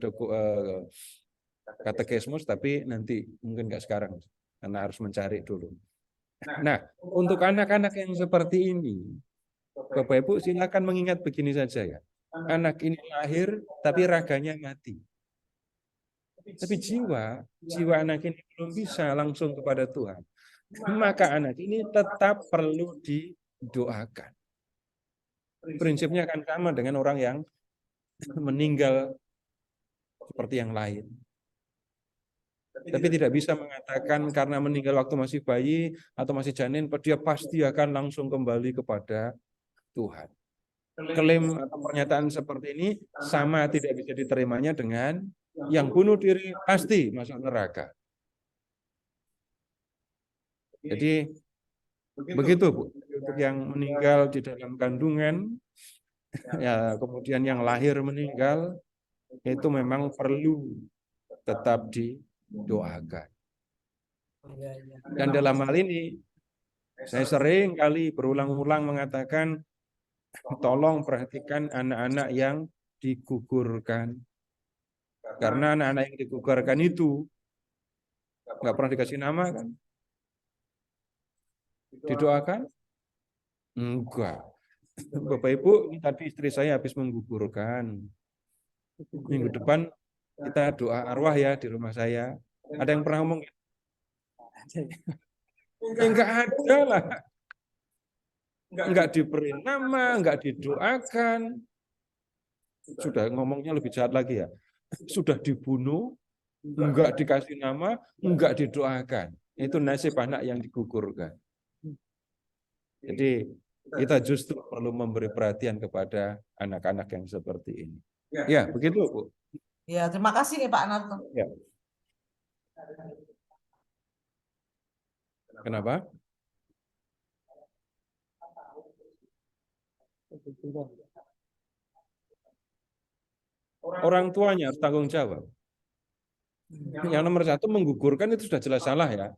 katekismus, tapi nanti mungkin nggak sekarang, karena harus mencari dulu. Nah, untuk anak-anak yang seperti ini, Bapak Ibu silakan mengingat begini saja ya. Anak ini lahir, tapi raganya mati. Tapi jiwa anak ini belum bisa langsung kepada Tuhan. Maka anak ini tetap perlu didoakan. Prinsipnya akan sama dengan orang yang meninggal seperti yang lain. Tapi tidak bisa mengatakan karena meninggal waktu masih bayi atau masih janin, dia pasti akan langsung kembali kepada Tuhan. Klaim atau pernyataan seperti ini sama tidak bisa diterimanya dengan yang bunuh diri pasti masuk neraka. Jadi begitu Bu, untuk yang meninggal di dalam kandungan, ya kemudian yang lahir meninggal, itu memang perlu tetap didoakan. Dan dalam hal ini, saya sering kali berulang-ulang mengatakan, tolong perhatikan anak-anak yang digugurkan. Karena anak-anak yang digugurkan itu nggak pernah dikasih nama kan? Didoakan? Enggak. Bapak Ibu, ini tadi istri saya habis menggugurkan. Minggu depan kita doa arwah ya di rumah saya. Ada yang pernah ngomong? Enggak ada lah. Enggak diberi nama, enggak didoakan. Sudah ngomongnya lebih jahat lagi ya. Sudah dibunuh, enggak dikasih nama, enggak didoakan. Itu nasib anak yang digugurkan. Jadi kita justru perlu memberi perhatian kepada anak-anak yang seperti ini. Ya, begitu Bu. Ya, terima kasih nih Pak Narto. Ya. Kenapa? Orang tuanya harus tanggung jawab. Yang nomor satu, menggugurkan itu sudah jelas salah ya.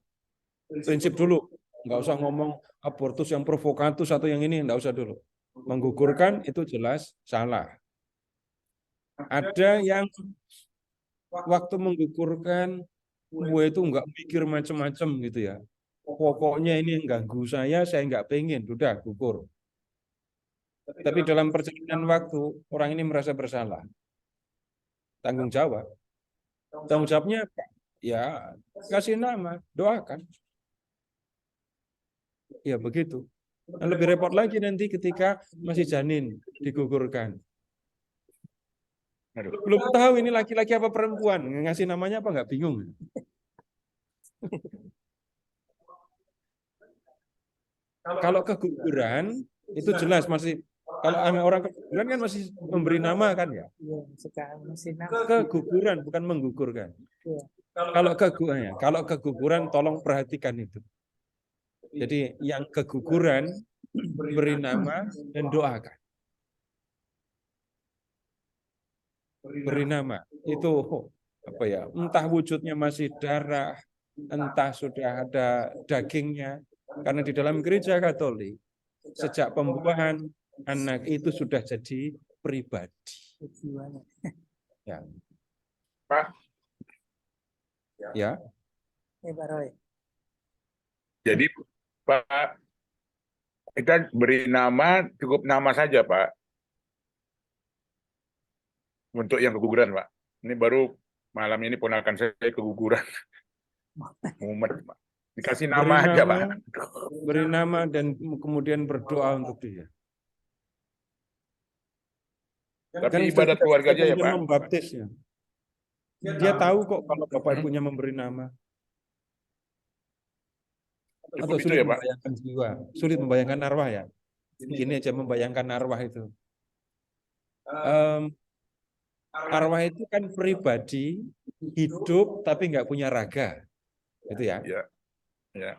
Prinsip dulu, nggak usah ngomong abortus yang provokatus atau yang ini, nggak usah dulu. Menggugurkan itu jelas salah. Ada yang waktu menggugurkan, gue itu nggak mikir macam-macam gitu ya. Pokoknya ini yang ganggu saya nggak pengen, udah gugur. Tapi dalam perjalanan waktu, orang ini merasa bersalah. Tanggung jawab. Tanggung jawabnya apa? Ya, kasih nama, doakan. Ya begitu. Lebih repot lagi nanti ketika masih janin digugurkan. Belum tahu ini laki-laki apa perempuan, ngasih namanya apa nggak bingung. Kalau keguguran itu jelas masih, kalau orang keguguran kan masih memberi nama kan ya. Keguguran bukan menggugurkan. Kalau keguguran tolong perhatikan itu. Jadi yang keguguran beri nama dan doakan. Beri nama itu apa ya? Entah wujudnya masih darah, entah sudah ada dagingnya. Karena di dalam gereja Katolik sejak pembuahan anak itu sudah jadi pribadi. Ya. Pak, Ya, Pak Roy. Jadi Pak, kita beri nama, cukup nama saja Pak, untuk yang keguguran Pak. Ini baru malam ini ponakan saya keguguran. Mumet Pak. Dikasih nama aja Pak. beri nama dan kemudian berdoa untuk dia. Tapi setelah ibadat kita keluarga aja ya kemudian Pak. membaptis ya. Dia tahu kok kalau bapak ibunya memberi nama. Cukup Atau itu sulit ya Pak. membayangkan jiwa, sulit membayangkan arwah ya. Gini aja membayangkan arwah itu. Arwah itu kan pribadi hidup tapi nggak punya raga, gitu ya. Ya, ya.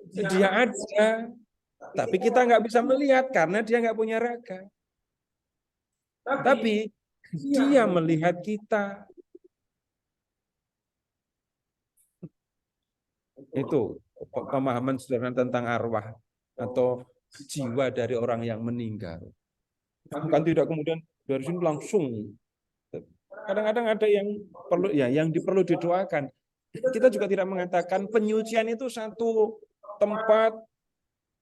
Dia ada, tapi kita nggak bisa melihat karena dia nggak punya raga. Tapi dia melihat kita. Itu pemahaman sederhana tentang arwah atau jiwa dari orang yang meninggal. Bukan tidak kemudian dari sini langsung. Kadang-kadang ada yang perlu ya, yang perlu didoakan. Kita juga tidak mengatakan penyucian itu satu tempat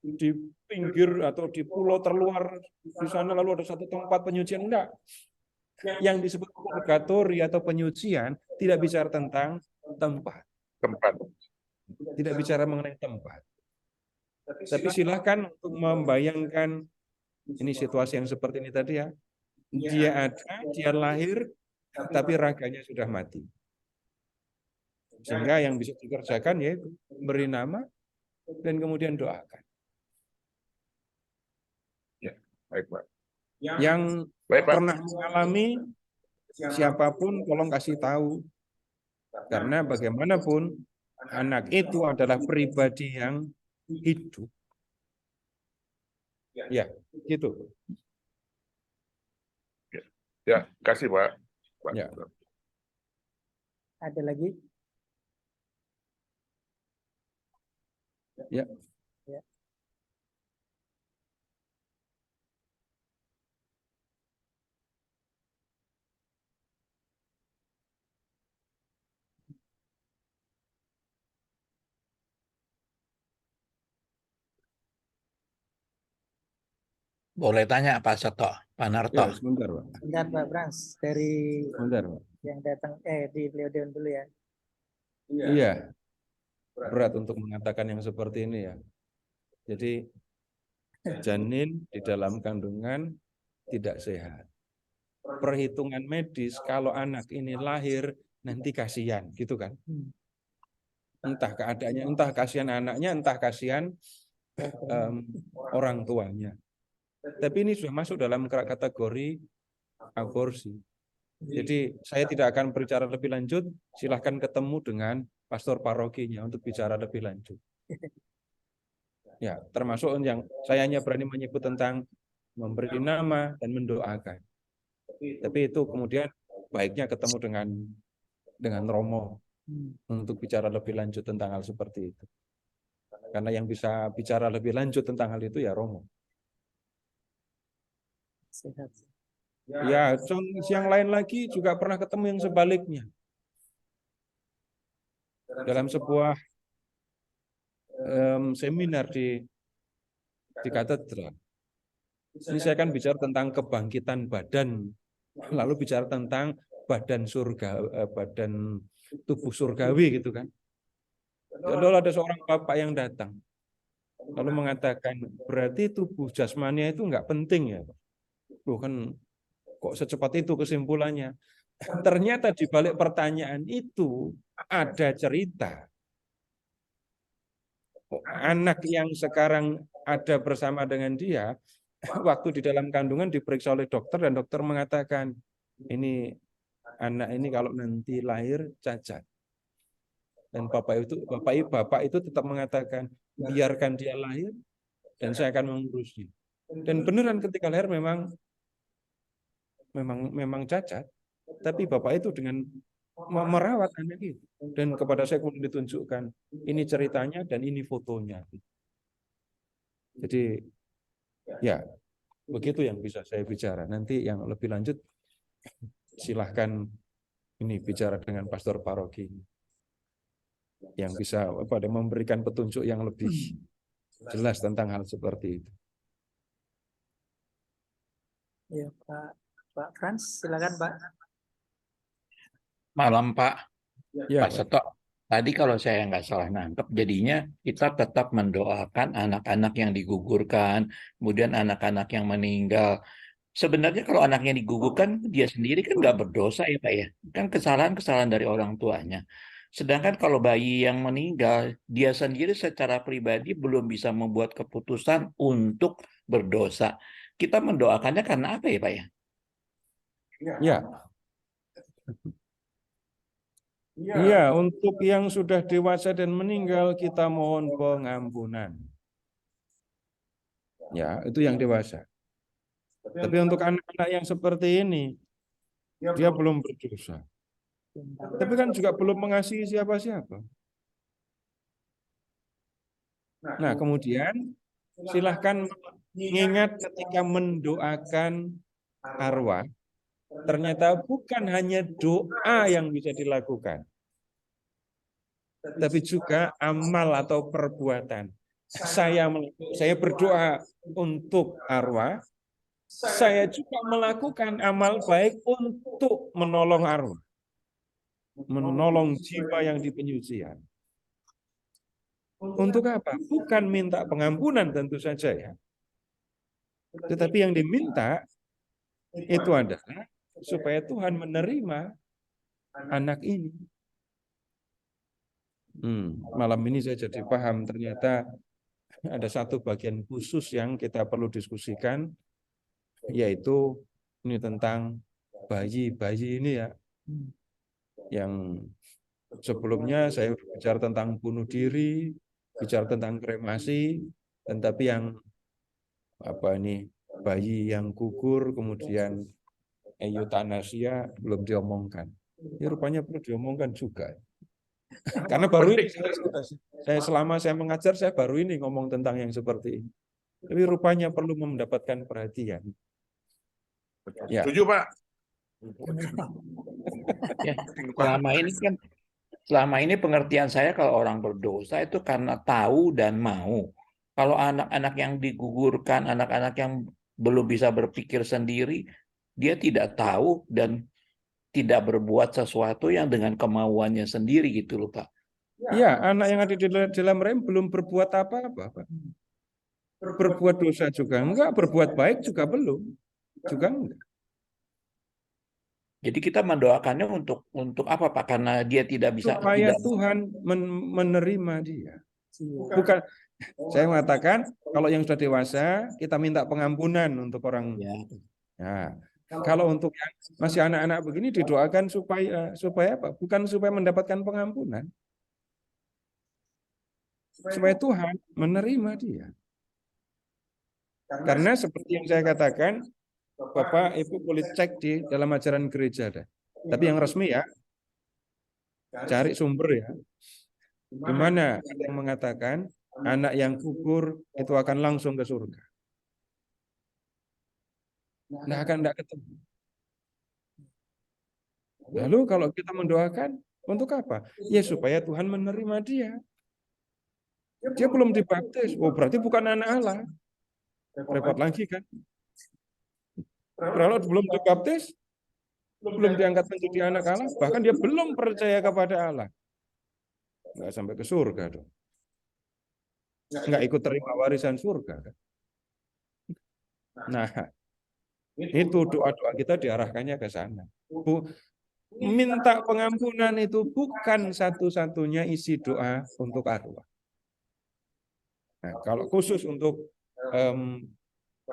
di pinggir atau di pulau terluar di sana lalu ada satu tempat penyucian, enggak. Yang disebut purgatori atau penyucian tidak bicara tentang tempat. Tidak bicara mengenai tempat. Tapi silakan untuk membayangkan ini situasi yang seperti ini tadi ya. Dia ada, dia lahir, tapi raganya sudah mati. Sehingga yang bisa dikerjakan yaitu beri nama dan kemudian doakan. Ya, baik Pak. Yang pernah mengalami siapapun tolong kasih tahu. Karena bagaimanapun anak itu adalah pribadi yang hidup. Ya, gitu. Ya, kasih Pak. Ya. Ada lagi? Ya. Ya. Boleh tanya Pak Seto, Pak Narto. Ya, sebentar, Pak. Bentar Pak Brans, dari Sebentar, Pak. yang datang di beliau dulu ya. Iya. Berat untuk mengatakan yang seperti ini ya. Jadi janin di dalam kandungan tidak sehat. Perhitungan medis kalau anak ini lahir nanti kasihan, gitu kan? Entah keadaannya, entah kasihan anaknya, entah kasihan orang tuanya. Tapi ini sudah masuk dalam kategori aborsi. Jadi saya tidak akan berbicara lebih lanjut. Silahkan ketemu dengan pastor parokinya untuk bicara lebih lanjut. Ya, termasuk yang saya hanya berani menyebut tentang memberi nama dan mendoakan. Tapi itu kemudian baiknya ketemu dengan Romo untuk bicara lebih lanjut tentang hal seperti itu. Karena yang bisa bicara lebih lanjut tentang hal itu ya Romo. Sehat. Ya, yang lain lagi juga pernah ketemu yang sebaliknya. Dalam sebuah seminar di katedral. Ini saya akan bicara tentang kebangkitan badan, lalu bicara tentang badan surga, badan tubuh surgawi gitu kan. Lalu ada seorang bapak yang datang, lalu mengatakan berarti tubuh jasmania itu nggak penting ya, loh kan kok secepat itu kesimpulannya. Ternyata di balik pertanyaan itu ada cerita. Anak yang sekarang ada bersama dengan dia, waktu di dalam kandungan diperiksa oleh dokter dan dokter mengatakan, ini anak ini kalau nanti lahir cacat. Dan bapak itu tetap mengatakan, biarkan dia lahir dan saya akan mengurusnya. Dan beneran ketika lahir memang cacat, tapi bapak itu dengan merawat anak itu. Dan kepada saya kemudian ditunjukkan, ini ceritanya dan ini fotonya. Jadi ya begitu yang bisa saya bicara. Nanti yang lebih lanjut silahkan ini bicara dengan pastor paroki. yang bisa memberikan petunjuk yang lebih jelas tentang hal seperti itu. Ya, Pak Frans, silakan Pak. Malam Pak, Ya, Pak Seto. Tadi kalau saya nggak salah nangkep, jadinya kita tetap mendoakan anak-anak yang digugurkan, kemudian anak-anak yang meninggal. Sebenarnya kalau anaknya digugurkan, dia sendiri kan nggak berdosa ya Pak ya. Kan kesalahan-kesalahan dari orang tuanya. Sedangkan kalau bayi yang meninggal, dia sendiri secara pribadi belum bisa membuat keputusan untuk berdosa. Kita mendoakannya karena apa ya Pak ya? ya. Iya, untuk yang sudah dewasa dan meninggal kita mohon pengampunan. Ya, itu yang dewasa. Tapi untuk anak-anak yang seperti ini, dia belum berdosa. Tapi kan juga belum mengasihi siapa-siapa. Nah, kemudian silahkan mengingat ketika mendoakan arwah, ternyata bukan hanya doa yang bisa dilakukan, tapi juga amal atau perbuatan. Saya berdoa untuk arwah, saya juga melakukan amal baik untuk menolong arwah, menolong jiwa yang di penyucian. Untuk apa? Bukan minta pengampunan tentu saja ya. Tetapi yang diminta itu adalah supaya Tuhan menerima anak ini. Malam ini saya jadi paham ternyata ada satu bagian khusus yang kita perlu diskusikan, yaitu ini tentang bayi-bayi ini ya, yang sebelumnya saya bicara tentang bunuh diri, bicara tentang kremasi, tetapi yang bayi yang gugur kemudian eutanasia belum diomongkan. Ya rupanya perlu diomongkan juga. Karena baru ini selama saya mengajar saya baru ini ngomong tentang yang seperti ini. Tapi rupanya perlu mendapatkan perhatian. Ya. Setuju Pak. Ya, selama ini pengertian saya kalau orang berdosa itu karena tahu dan mau. Kalau anak-anak yang digugurkan, anak-anak yang belum bisa berpikir sendiri, dia tidak tahu dan tidak berbuat sesuatu yang dengan kemauannya sendiri gitu loh Pak. Ya, anak yang ada di dalam rahim belum berbuat apa-apa, Pak. Berbuat dosa juga enggak, berbuat baik juga belum. Juga enggak. Jadi kita mendoakannya untuk apa Pak? Karena dia tidak bisa. Supaya Tuhan menerima dia. Bukan, saya mengatakan kalau yang sudah dewasa kita minta pengampunan untuk orang. Ya. Kalau untuk yang masih anak-anak begini didoakan supaya apa? Bukan supaya mendapatkan pengampunan. Supaya Tuhan menerima dia. Karena seperti yang saya katakan, Bapak Ibu boleh cek di dalam ajaran gereja ada. Tapi yang resmi ya, cari sumber ya. Di mana ada yang mengatakan anak yang gugur itu akan langsung ke surga. Nah, akan tidak ketemu. Lalu kalau kita mendoakan untuk apa? Ya supaya Tuhan menerima dia. Dia belum dibaptis. Oh berarti bukan anak Allah. Repot lagi kan? Kalau belum dibaptis, belum diangkat menjadi anak Allah, bahkan dia belum percaya kepada Allah. Nggak sampai ke surga dong. Nggak ikut terima warisan surga. Nah, itu doa-doa kita diarahkannya ke sana. Minta pengampunan itu bukan satu-satunya isi doa untuk arwah. Nah, kalau khusus untuk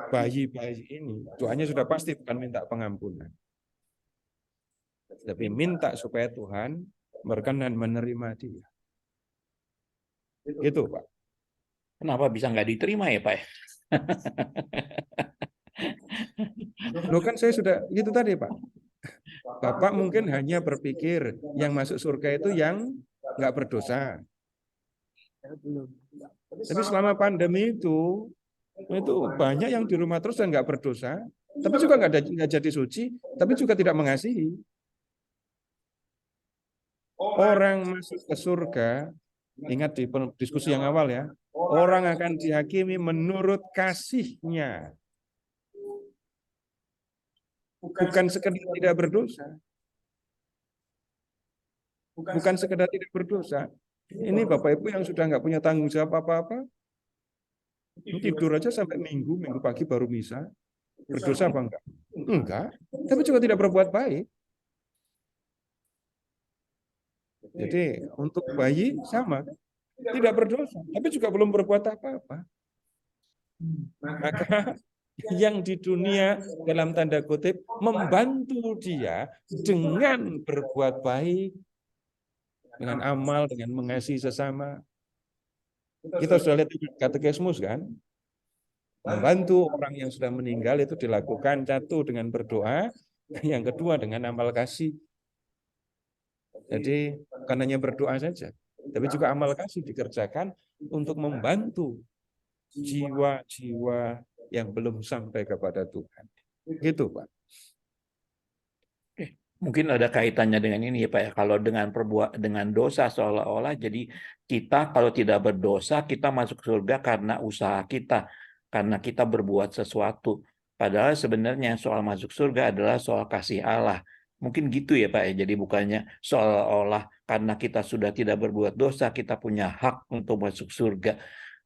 bayi-bayi ini, doanya sudah pasti bukan minta pengampunan. Tapi minta supaya Tuhan berkenan menerima dia. Itu Pak. Kenapa bisa nggak diterima ya Pak? Loh kan saya sudah gitu tadi Pak. Bapak mungkin hanya berpikir yang masuk surga itu yang nggak berdosa. Tapi selama pandemi itu banyak yang di rumah terus dan nggak berdosa, tapi juga nggak jadi suci, tapi juga tidak mengasihi. orang masuk ke surga, ingat di diskusi yang awal ya, orang akan dihakimi menurut kasihnya. Bukan sekedar tidak berdosa. Bukan sekedar tidak berdosa. Ini Bapak Ibu yang sudah nggak punya tanggung jawab apa-apa, tidur aja sampai minggu pagi baru misa. Berdosa apa enggak? Enggak. Tapi juga tidak berbuat baik. Jadi untuk bayi sama, tidak berdosa, tapi juga belum berbuat apa-apa. Maka yang di dunia dalam tanda kutip membantu dia dengan berbuat baik, dengan amal, dengan mengasihi sesama. Kita sudah lihat di katekismus kan, membantu orang yang sudah meninggal itu dilakukan satu dengan berdoa, yang kedua dengan amal kasih. Jadi bukan hanya berdoa saja, tapi juga amal kasih dikerjakan untuk membantu jiwa-jiwa yang belum sampai kepada Tuhan. Gitu, Pak. Mungkin ada kaitannya dengan ini ya Pak ya. Kalau dengan dosa seolah-olah jadi kita kalau tidak berdosa kita masuk surga karena usaha kita, karena kita berbuat sesuatu. Padahal sebenarnya soal masuk surga adalah soal kasih Allah. Mungkin gitu ya Pak ya. Jadi bukannya seolah-olah karena kita sudah tidak berbuat dosa kita punya hak untuk masuk surga.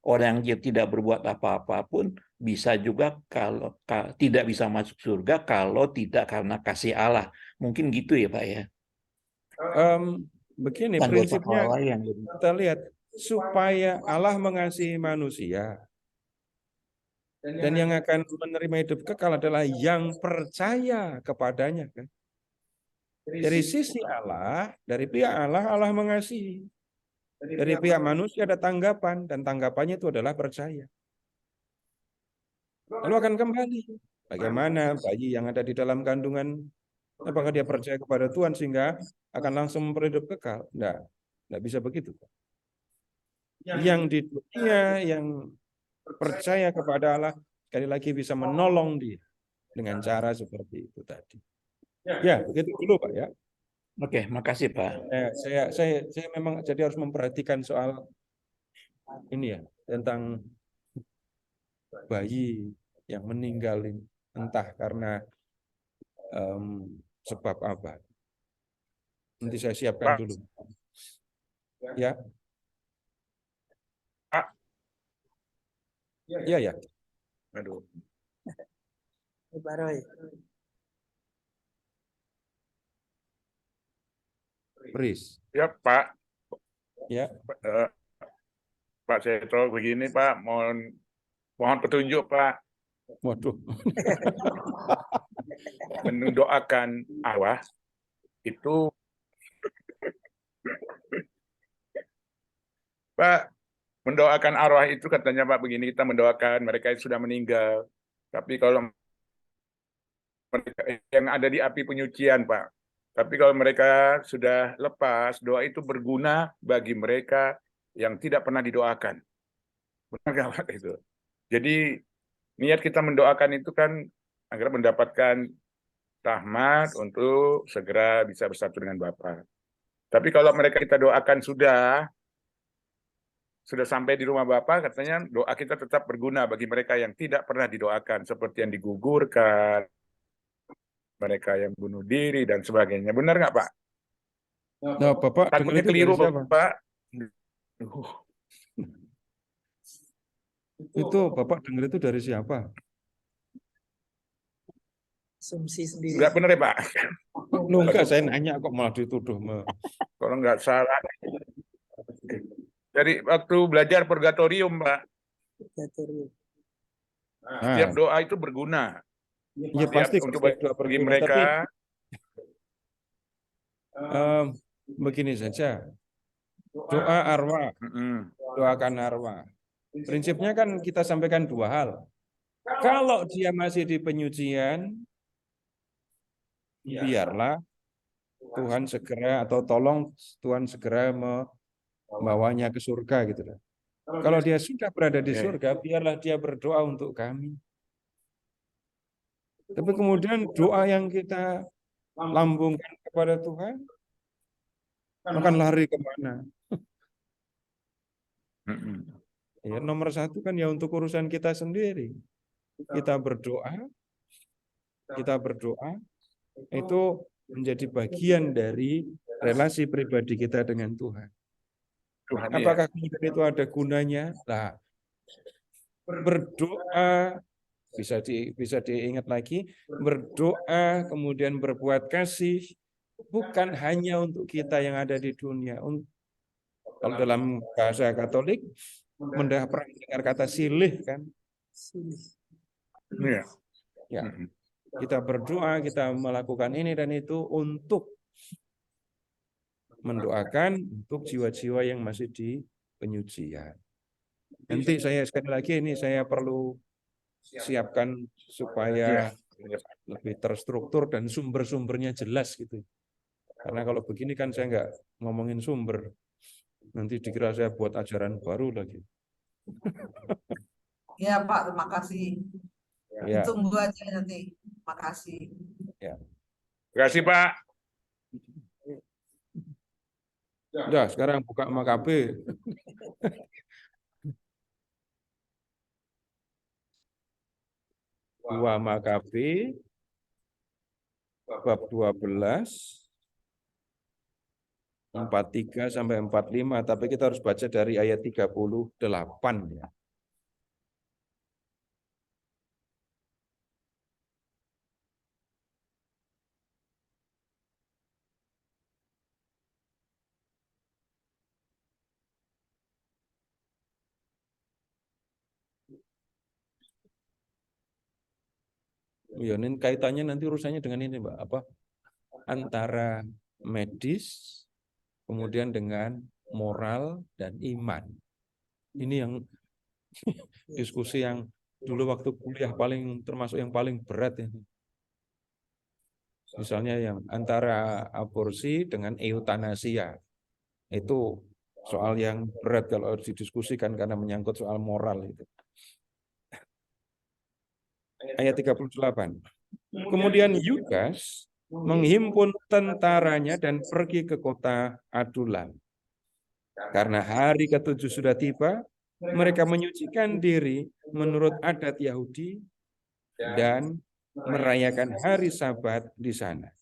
Orang yang tidak berbuat apa-apa pun bisa juga kalau tidak bisa masuk surga kalau tidak karena kasih Allah. Mungkin gitu ya Pak ya. Begini prinsipnya kita lihat supaya Allah mengasihi manusia dan yang akan menerima hidup kekal adalah yang percaya kepadanya kan. Dari sisi Allah, dari pihak Allah, Allah mengasihi. Dari pihak manusia ada tanggapan dan tanggapannya itu adalah percaya. Lalu akan kembali bagaimana bayi yang ada di dalam kandungan, apakah dia percaya kepada Tuhan sehingga akan langsung memperoleh hidup kekal? Enggak bisa begitu. Yang di dunia yang percaya kepada Allah sekali lagi bisa menolong dia dengan cara seperti itu tadi. Ya, begitu dulu Pak ya. Oke, makasih Pak. Saya memang jadi harus memperhatikan soal ini ya, tentang bayi yang meninggal ini, entah karena sebab apa. Nanti saya siapkan dulu. Ya. Ya. Aduh. Pris. Ya Pak. Ya. Pak Seto begini Pak, mohon petunjuk Pak. Waduh. Mendoakan arwah itu Pak, mendoakan arwah itu katanya Pak begini, kita mendoakan mereka yang sudah meninggal. Tapi kalau mereka yang ada di api penyucian Pak, tapi kalau mereka sudah lepas, doa itu berguna bagi mereka yang tidak pernah didoakan. Benar nggak Pak itu? Jadi niat kita mendoakan itu kan agar mendapatkan rahmat untuk segera bisa bersatu dengan Bapa. Tapi kalau mereka kita doakan sudah sampai di rumah Bapa, katanya doa kita tetap berguna bagi mereka yang tidak pernah didoakan, seperti yang digugurkan, mereka yang bunuh diri dan sebagainya. Benar nggak Pak? Nah, Bapak Takutnya keliru Pak. Itu Bapak dengar itu dari siapa? Asumsi sendiri. Nggak benar ya Pak? Loh, enggak, saya nanya kok malah dituduh. Kalau nggak salah. Dari waktu belajar purgatorium Pak. Setiap doa itu berguna. Ya pasti untuk doa bagi berguna, mereka. Tapi begini saja. Doa arwah. Doakan arwah. Prinsipnya kan kita sampaikan dua hal. Kalau dia masih di penyucian, biarlah Tuhan segera atau tolong Tuhan segera membawanya ke surga gitu. Kalau dia sudah berada di surga, biarlah dia berdoa untuk kami. Tapi kemudian doa yang kita lambungkan kepada Tuhan akan lari kemana? Mm-mm. Ya, nomor satu kan ya untuk urusan kita sendiri. Kita berdoa itu menjadi bagian dari relasi pribadi kita dengan Tuhan. Tuhan ya. Apakah kemudian itu ada gunanya? Nah, berdoa bisa diingat lagi, berdoa kemudian berbuat kasih bukan hanya untuk kita yang ada di dunia. Kalau dalam bahasa Katolik pernah mendengar kata silih kan? Iya. Ya, Mm-mm. kita berdoa, kita melakukan ini dan itu untuk mendoakan untuk jiwa-jiwa yang masih di penyucian. Nanti saya sekali lagi ini saya perlu siapkan supaya lebih terstruktur dan sumber-sumbernya jelas gitu. Karena kalau begini kan saya nggak ngomongin sumber, nanti dikira saya buat ajaran baru lagi. Ya Pak, terima kasih. Ya, Tunggu aja nanti. Makasih. ya. Terima kasih Pak. Udah, sekarang buka Makabe. Dua Makabe bab 12 43 sampai 45, tapi kita harus baca dari ayat 38 ya. Ya, ini kaitannya nanti urusannya dengan ini, Mbak, apa? Antara medis kemudian dengan moral dan iman. Ini yang diskusi yang dulu waktu kuliah termasuk yang paling berat ini. Misalnya yang antara aborsi dengan eutanasia. Itu soal yang berat kalau harus didiskusikan karena menyangkut soal moral itu. Ayat 38. Kemudian Yudas menghimpun tentaranya dan pergi ke kota Adulam. Karena hari ke-7 sudah tiba, mereka menyucikan diri menurut adat Yahudi dan merayakan hari Sabat di sana.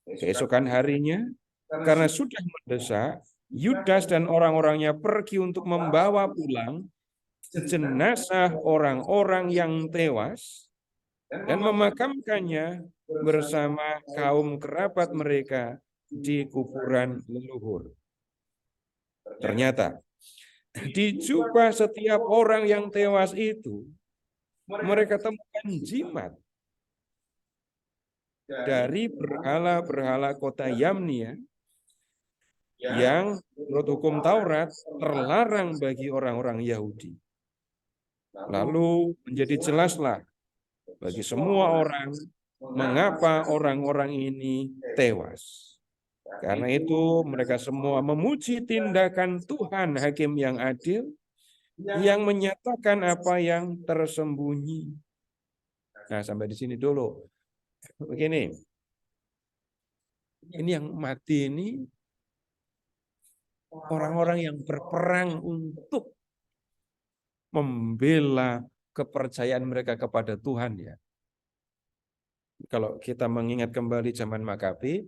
Keesokan harinya, karena sudah mendesak, Yudas dan orang-orangnya pergi untuk membawa pulang jenazah orang-orang yang tewas dan memakamkannya bersama kaum kerabat mereka di kuburan leluhur. Ternyata di jubah setiap orang yang tewas itu mereka temukan jimat dari berhala-berhala kota Yamnia yang menurut hukum Taurat terlarang bagi orang-orang Yahudi. Lalu menjadi jelaslah bagi semua orang mengapa orang-orang ini tewas. Karena itu mereka semua memuji tindakan Tuhan Hakim yang adil yang menyatakan apa yang tersembunyi. Nah, sampai di sini dulu. Begini. Ini yang mati ini orang-orang yang berperang untuk membela kepercayaan mereka kepada Tuhan ya. Kalau kita mengingat kembali zaman Makabe,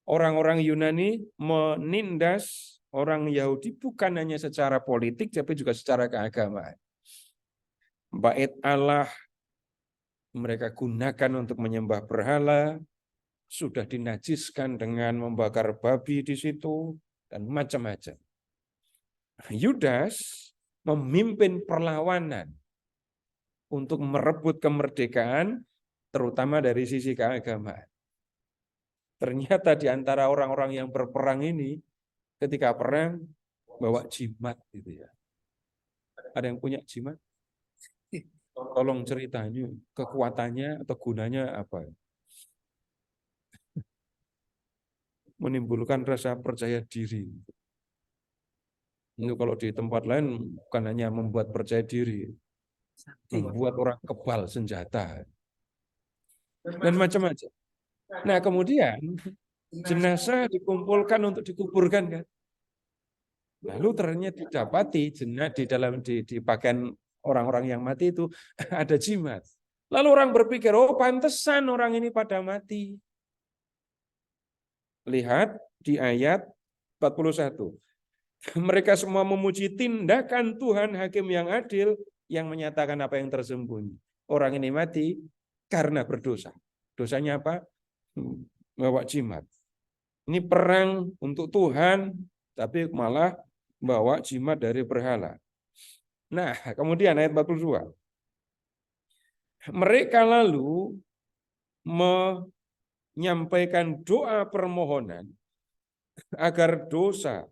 orang-orang Yunani menindas orang Yahudi bukan hanya secara politik tapi juga secara keagamaan. Bait Allah mereka gunakan untuk menyembah berhala, sudah dinajiskan dengan membakar babi di situ dan macam-macam. Yudas memimpin perlawanan untuk merebut kemerdekaan terutama dari sisi keagamaan. Ternyata di antara orang-orang yang berperang ini ketika perang bawa jimat gitu ya. Ada yang punya jimat? Tolong ceritanya, kekuatannya atau gunanya apa? Menimbulkan rasa percaya diri. Itu kalau di tempat lain bukan hanya membuat percaya diri, membuat orang kebal senjata dan macam-macam. Nah kemudian Jenazah dikumpulkan untuk dikuburkan kan. Lalu ternyata didapati di dalam di pakaian orang-orang yang mati itu ada jimat. Lalu orang berpikir, oh pantesan orang ini pada mati. Lihat di ayat 41. Mereka semua memuji tindakan Tuhan Hakim yang adil yang menyatakan apa yang tersembunyi. Orang ini mati karena berdosa. Dosanya apa? Bawa jimat. Ini perang untuk Tuhan, tapi malah bawa jimat dari berhala. Nah, kemudian ayat 42. Mereka lalu menyampaikan doa permohonan agar dosa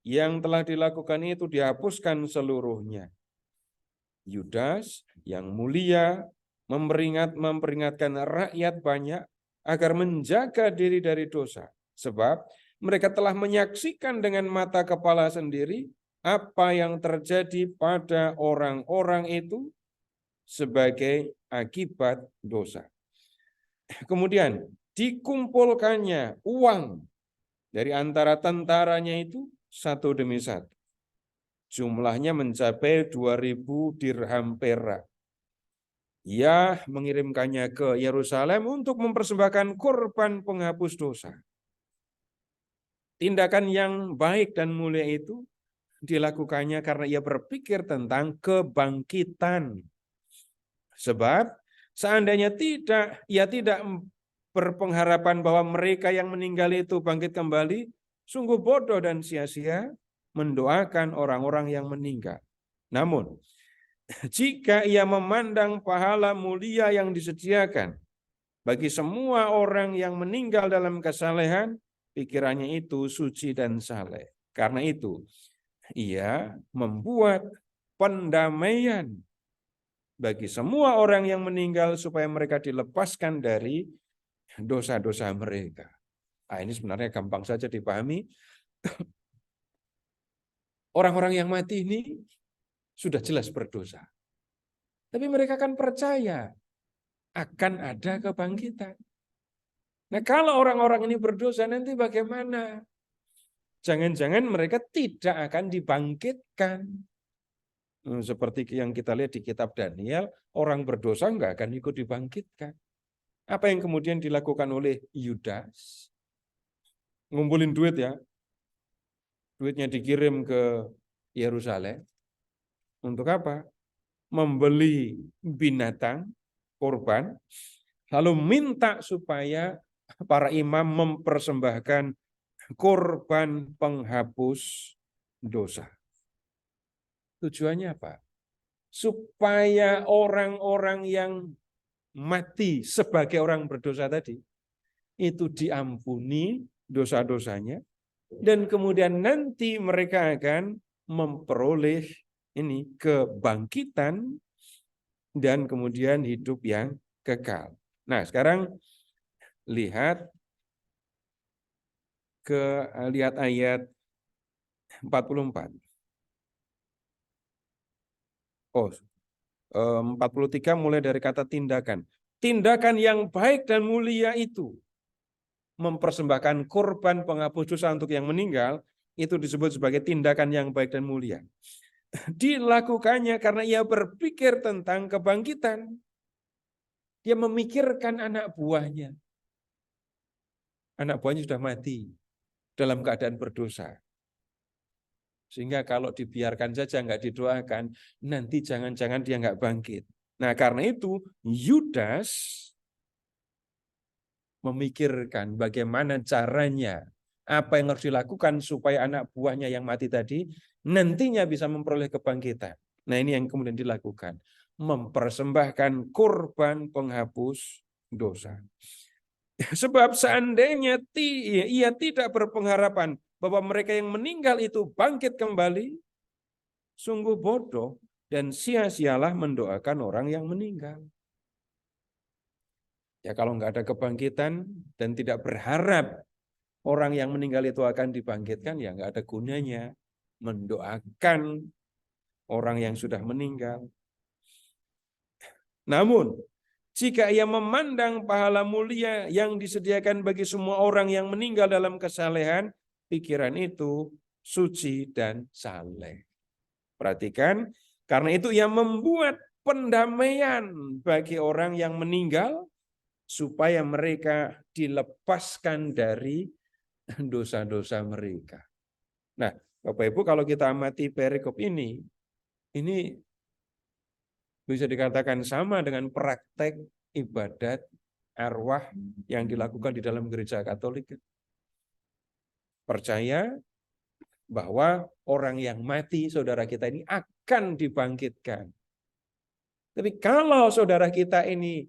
yang telah dilakukan itu dihapuskan seluruhnya. Yudas yang mulia memperingatkan rakyat banyak agar menjaga diri dari dosa. Sebab mereka telah menyaksikan dengan mata kepala sendiri apa yang terjadi pada orang-orang itu sebagai akibat dosa. Kemudian dikumpulkannya uang dari antara tentaranya itu satu demi satu. Jumlahnya mencapai 2000 dirham perak. Ia mengirimkannya ke Yerusalem untuk mempersembahkan korban penghapus dosa. Tindakan yang baik dan mulia itu dilakukannya karena ia berpikir tentang kebangkitan. Sebab seandainya ia tidak berpengharapan bahwa mereka yang meninggal itu bangkit kembali, sungguh bodoh dan sia-sia mendoakan orang-orang yang meninggal. Namun, jika ia memandang pahala mulia yang disediakan bagi semua orang yang meninggal dalam kesalehan, pikirannya itu suci dan saleh. Karena itu, ia membuat pendamaian bagi semua orang yang meninggal supaya mereka dilepaskan dari dosa-dosa mereka. Nah, ini sebenarnya gampang saja dipahami. Orang-orang yang mati ini sudah jelas berdosa. Tapi mereka kan percaya akan ada kebangkitan. Nah, kalau orang-orang ini berdosa nanti bagaimana? Jangan-jangan mereka tidak akan dibangkitkan. Seperti yang kita lihat di kitab Daniel, orang berdosa nggak akan ikut dibangkitkan. Apa yang kemudian dilakukan oleh Yudas? Ngumpulin duit ya. Duitnya dikirim ke Yerusalem. Untuk apa? Membeli binatang, korban, lalu minta supaya para imam mempersembahkan korban penghapus dosa. Tujuannya apa? Supaya orang-orang yang mati sebagai orang berdosa tadi, itu diampuni dosa-dosanya, dan kemudian nanti mereka akan memperoleh ini kebangkitan dan kemudian hidup yang kekal. Nah, sekarang lihat ayat 44. 43 mulai dari kata tindakan. Tindakan yang baik dan mulia itu mempersembahkan korban penghapus dosa untuk yang meninggal, itu disebut sebagai tindakan yang baik dan mulia. Dilakukannya karena ia berpikir tentang kebangkitan. Dia memikirkan anak buahnya. Anak buahnya sudah mati dalam keadaan berdosa. Sehingga kalau dibiarkan saja, nggak didoakan, nanti jangan-jangan dia nggak bangkit. Nah, karena itu Yudas memikirkan bagaimana caranya, apa yang harus dilakukan supaya anak buahnya yang mati tadi nantinya bisa memperoleh kebangkitan. Nah, ini yang kemudian dilakukan. Mempersembahkan korban penghapus dosa. Sebab seandainya ia tidak berpengharapan bahwa mereka yang meninggal itu bangkit kembali, sungguh bodoh dan sia-sialah mendoakan orang yang meninggal. Ya, kalau nggak ada kebangkitan dan tidak berharap orang yang meninggal itu akan dibangkitkan, ya nggak ada gunanya mendoakan orang yang sudah meninggal. Namun, Jika ia memandang pahala mulia yang disediakan bagi semua orang yang meninggal dalam kesalehan, pikiran itu suci dan saleh. Perhatikan, karena itu ia membuat pendamaian bagi orang yang meninggal supaya mereka dilepaskan dari dosa-dosa mereka. Nah, Bapak Ibu, kalau kita amati perikop ini bisa dikatakan sama dengan praktek ibadat arwah yang dilakukan di dalam gereja Katolik. Percaya bahwa orang yang mati, saudara kita ini akan dibangkitkan. Tapi kalau saudara kita ini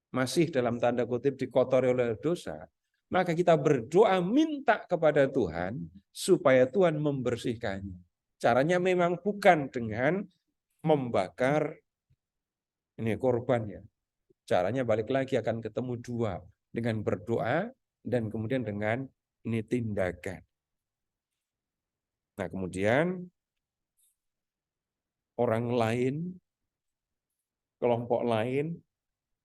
masih dalam tanda kutip dikotori oleh dosa, maka kita berdoa minta kepada Tuhan supaya Tuhan membersihkannya. Caranya memang bukan dengan membakar ini korbannya. Caranya balik lagi akan ketemu dua, dengan berdoa dan kemudian dengan ini tindakan. Nah, kemudian orang lain, kelompok lain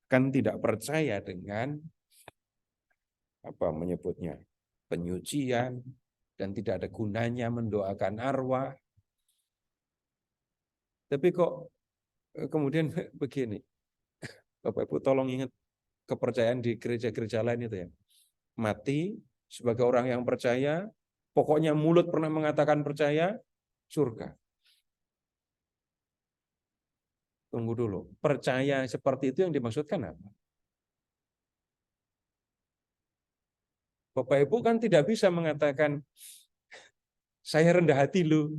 kan tidak percaya dengan apa menyebutnya penyucian dan tidak ada gunanya mendoakan arwah. Tapi kok kemudian begini, Bapak Ibu tolong ingat kepercayaan di gereja-gereja lain itu ya. Mati sebagai orang yang percaya, pokoknya mulut pernah mengatakan percaya, surga. Tunggu dulu, percaya seperti itu yang dimaksudkan apa? Bapak Ibu kan tidak bisa mengatakan, saya rendah hati loh.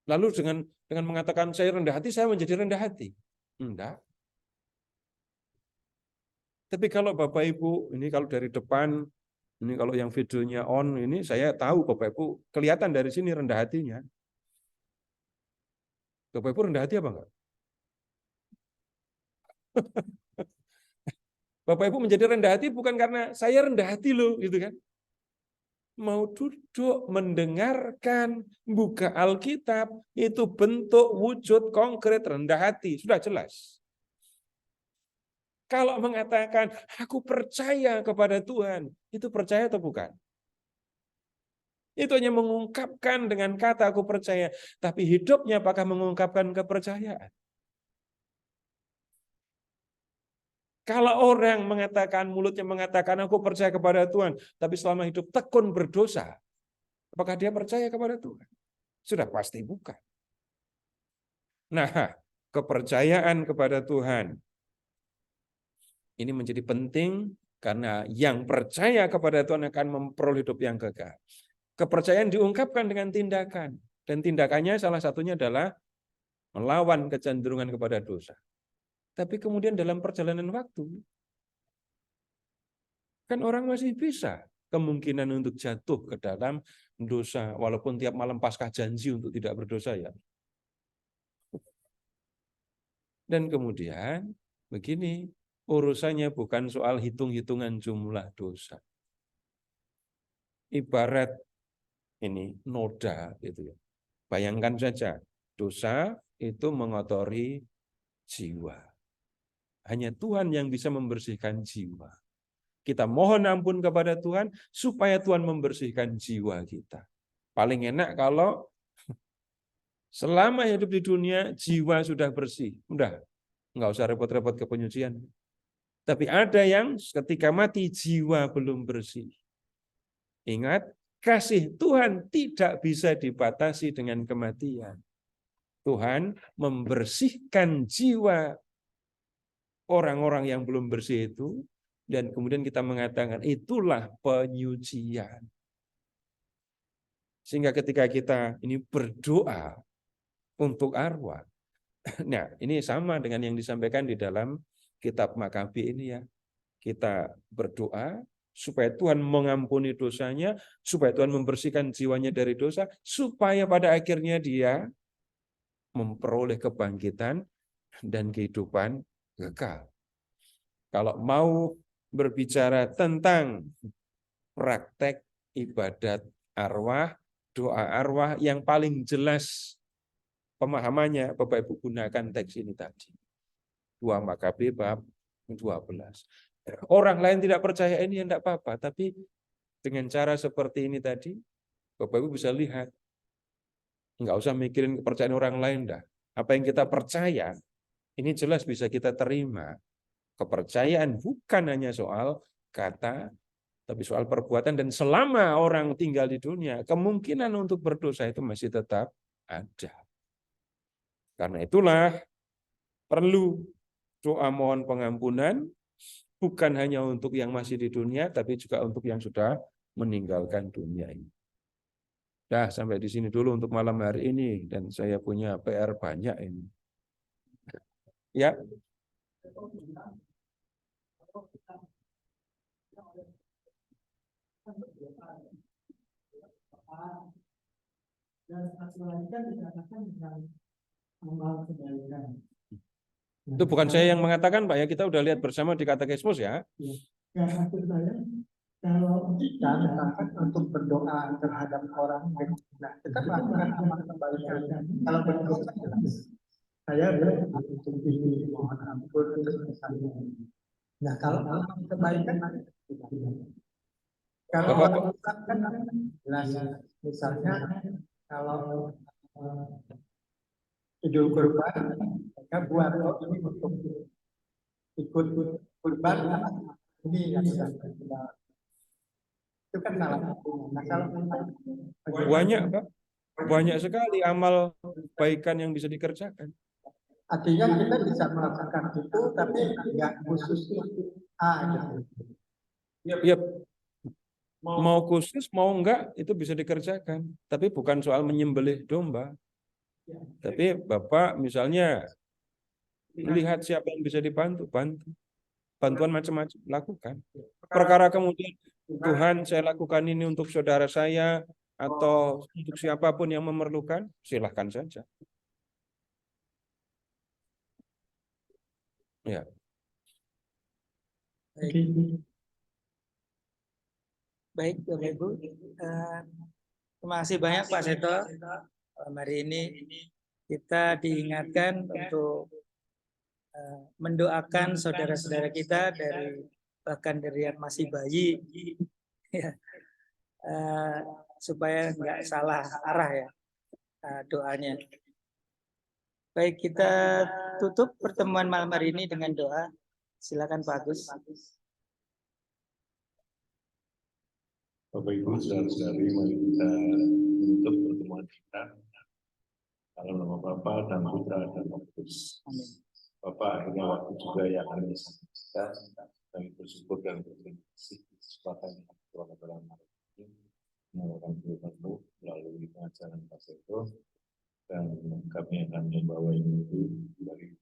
Lalu dengan mengatakan saya rendah hati, saya menjadi rendah hati. Enggak. Tapi kalau Bapak Ibu, ini kalau dari depan, ini kalau yang videonya on, ini saya tahu Bapak Ibu kelihatan dari sini rendah hatinya. Bapak Ibu rendah hati apa enggak? Bapak Ibu menjadi rendah hati bukan karena saya rendah hati loh, gitu kan? Mau duduk, mendengarkan, buka Alkitab, itu bentuk wujud konkret rendah hati, sudah jelas. Kalau mengatakan, aku percaya kepada Tuhan, itu percaya atau bukan? Itu hanya mengungkapkan dengan kata aku percaya, tapi hidupnya apakah mengungkapkan kepercayaan? Kalau orang mengatakan, mulutnya mengatakan aku percaya kepada Tuhan, tapi selama hidup tekun berdosa, apakah dia percaya kepada Tuhan? Sudah pasti bukan. Nah, kepercayaan kepada Tuhan ini menjadi penting karena yang percaya kepada Tuhan akan memperoleh hidup yang kekal. Kepercayaan diungkapkan dengan tindakan, dan tindakannya salah satunya adalah melawan kecenderungan kepada dosa. Tapi kemudian dalam perjalanan waktu, kan orang masih bisa kemungkinan untuk jatuh ke dalam dosa, walaupun tiap malam Paskah janji untuk tidak berdosa ya. Dan kemudian begini, urusannya bukan soal hitung-hitungan jumlah dosa. Ibarat ini noda gitu ya. Bayangkan saja, dosa itu mengotori jiwa. Hanya Tuhan yang bisa membersihkan jiwa. Kita mohon ampun kepada Tuhan supaya Tuhan membersihkan jiwa kita. Paling enak kalau selama hidup di dunia jiwa sudah bersih. Udah, nggak usah repot-repot ke penyucian. Tapi ada yang ketika mati jiwa belum bersih. Ingat, kasih Tuhan tidak bisa dibatasi dengan kematian. Tuhan membersihkan jiwa orang-orang yang belum bersih itu, dan kemudian kita mengatakan itulah penyucian. Sehingga ketika kita ini berdoa untuk arwah, nah ini sama dengan yang disampaikan di dalam kitab Makabi ini ya. Kita berdoa supaya Tuhan mengampuni dosanya, supaya Tuhan membersihkan jiwanya dari dosa, supaya pada akhirnya dia memperoleh kebangkitan dan kehidupan kekal. Kalau mau berbicara tentang praktek ibadat arwah, doa arwah yang paling jelas pemahamannya, Bapak Ibu gunakan teks ini tadi. 2 Makabe bab 12. Orang lain tidak percaya ini ya enggak apa-apa, tapi dengan cara seperti ini tadi, Bapak Ibu bisa lihat. Enggak usah mikirin kepercayaan orang lain dah. Apa yang kita percaya, ini jelas bisa kita terima. Kepercayaan bukan hanya soal kata, tapi soal perbuatan. Dan selama orang tinggal di dunia, kemungkinan untuk berdosa itu masih tetap ada. Karena itulah perlu doa mohon pengampunan, bukan hanya untuk yang masih di dunia, tapi juga untuk yang sudah meninggalkan dunia ini. Dah, sampai di sini dulu untuk malam hari ini, dan saya punya PR banyak ini. Ya. Itu bukan saya yang mengatakan, Pak ya, kita udah lihat bersama di Katekismus ya. Yang maksud saya, kalau kita misalkan untuk berdoa terhadap orang, nah kita melakukan amal kebaikan. Kalau berdoa jelas, saya berdoa untuk ini, mohon ampun untuk misalnya. Nah kalau amal kebaikan, kalau orang kan jelas, misalnya kalau Idul Kurban, mereka buat ini untuk ikut kurban, ini yang sudah itu kan salah satu. Nah, kalau Banyak, Pak. Banyak sekali amal kebaikan yang bisa dikerjakan. artinya kita bisa melakukan itu, tapi nggak khusus gitu. Ya, mau khusus, mau enggak, itu bisa dikerjakan. Tapi bukan soal menyembelih domba. Tapi Bapak misalnya lihat siapa yang bisa dibantu, bantu. Bantuan macam-macam, lakukan. Perkara kemudian, Tuhan saya lakukan ini untuk saudara saya, atau untuk siapapun yang memerlukan, silahkan saja. Ya. Baik, Bapak Ibu. Terima kasih banyak Pak Seto. Hari ini kita diingatkan untuk mendoakan saudara-saudara kita bahkan dari yang masih bayi, ya, supaya nggak salah arah ya doanya. Baik, kita tutup pertemuan malam hari ini dengan doa. Silakan Pak Agus. Bapak Ibu saudara-saudari, mari kita menutup pertemuan kita dalam nama Bapa dan Putra dan Roh Kudus. Bapak, akhirnya waktu juga yang akan kita. Kami bersyukur dan berterima kasih kesempatan yang telah dalam hari ini mengulang firman-Mu melalui pengajaran Pak Seto, dan kami akan membawa ini dari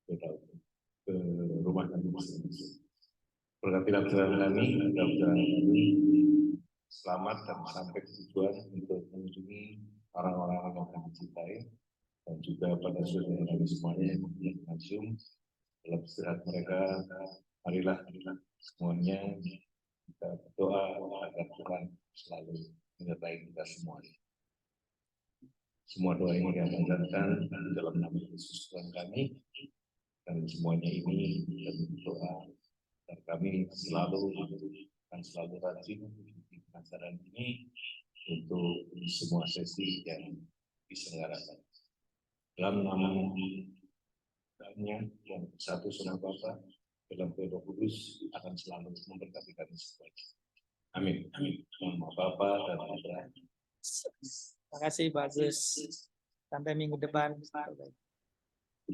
ke rumah kami masing-masing. Berkatilah jalan kami, mudah-mudahan kami selamat dan sampai tujuan untuk mengunjungi orang-orang yang kami cintai, dan juga pada saudara kami semuanya yang menggunakan Zoom dalam istirahat mereka. Marilah semuanya kita berdoa agar Tuhan selalu menyertai kita semuanya. Semua doa ini kami panjatkan dalam nama Yesus Tuhan kami, dan semuanya ini kami berdoa dan kami akan selalu rajin di acara ini untuk semua sesi yang diselenggarakan. Dalam namanya yang satu sama Bapa dalam Roh Kudus akan selalu memberkati kami semuanya. Amin. Amin. Nama Bapa dan Putra. Terima kasih Pak Agus. Sampai minggu depan.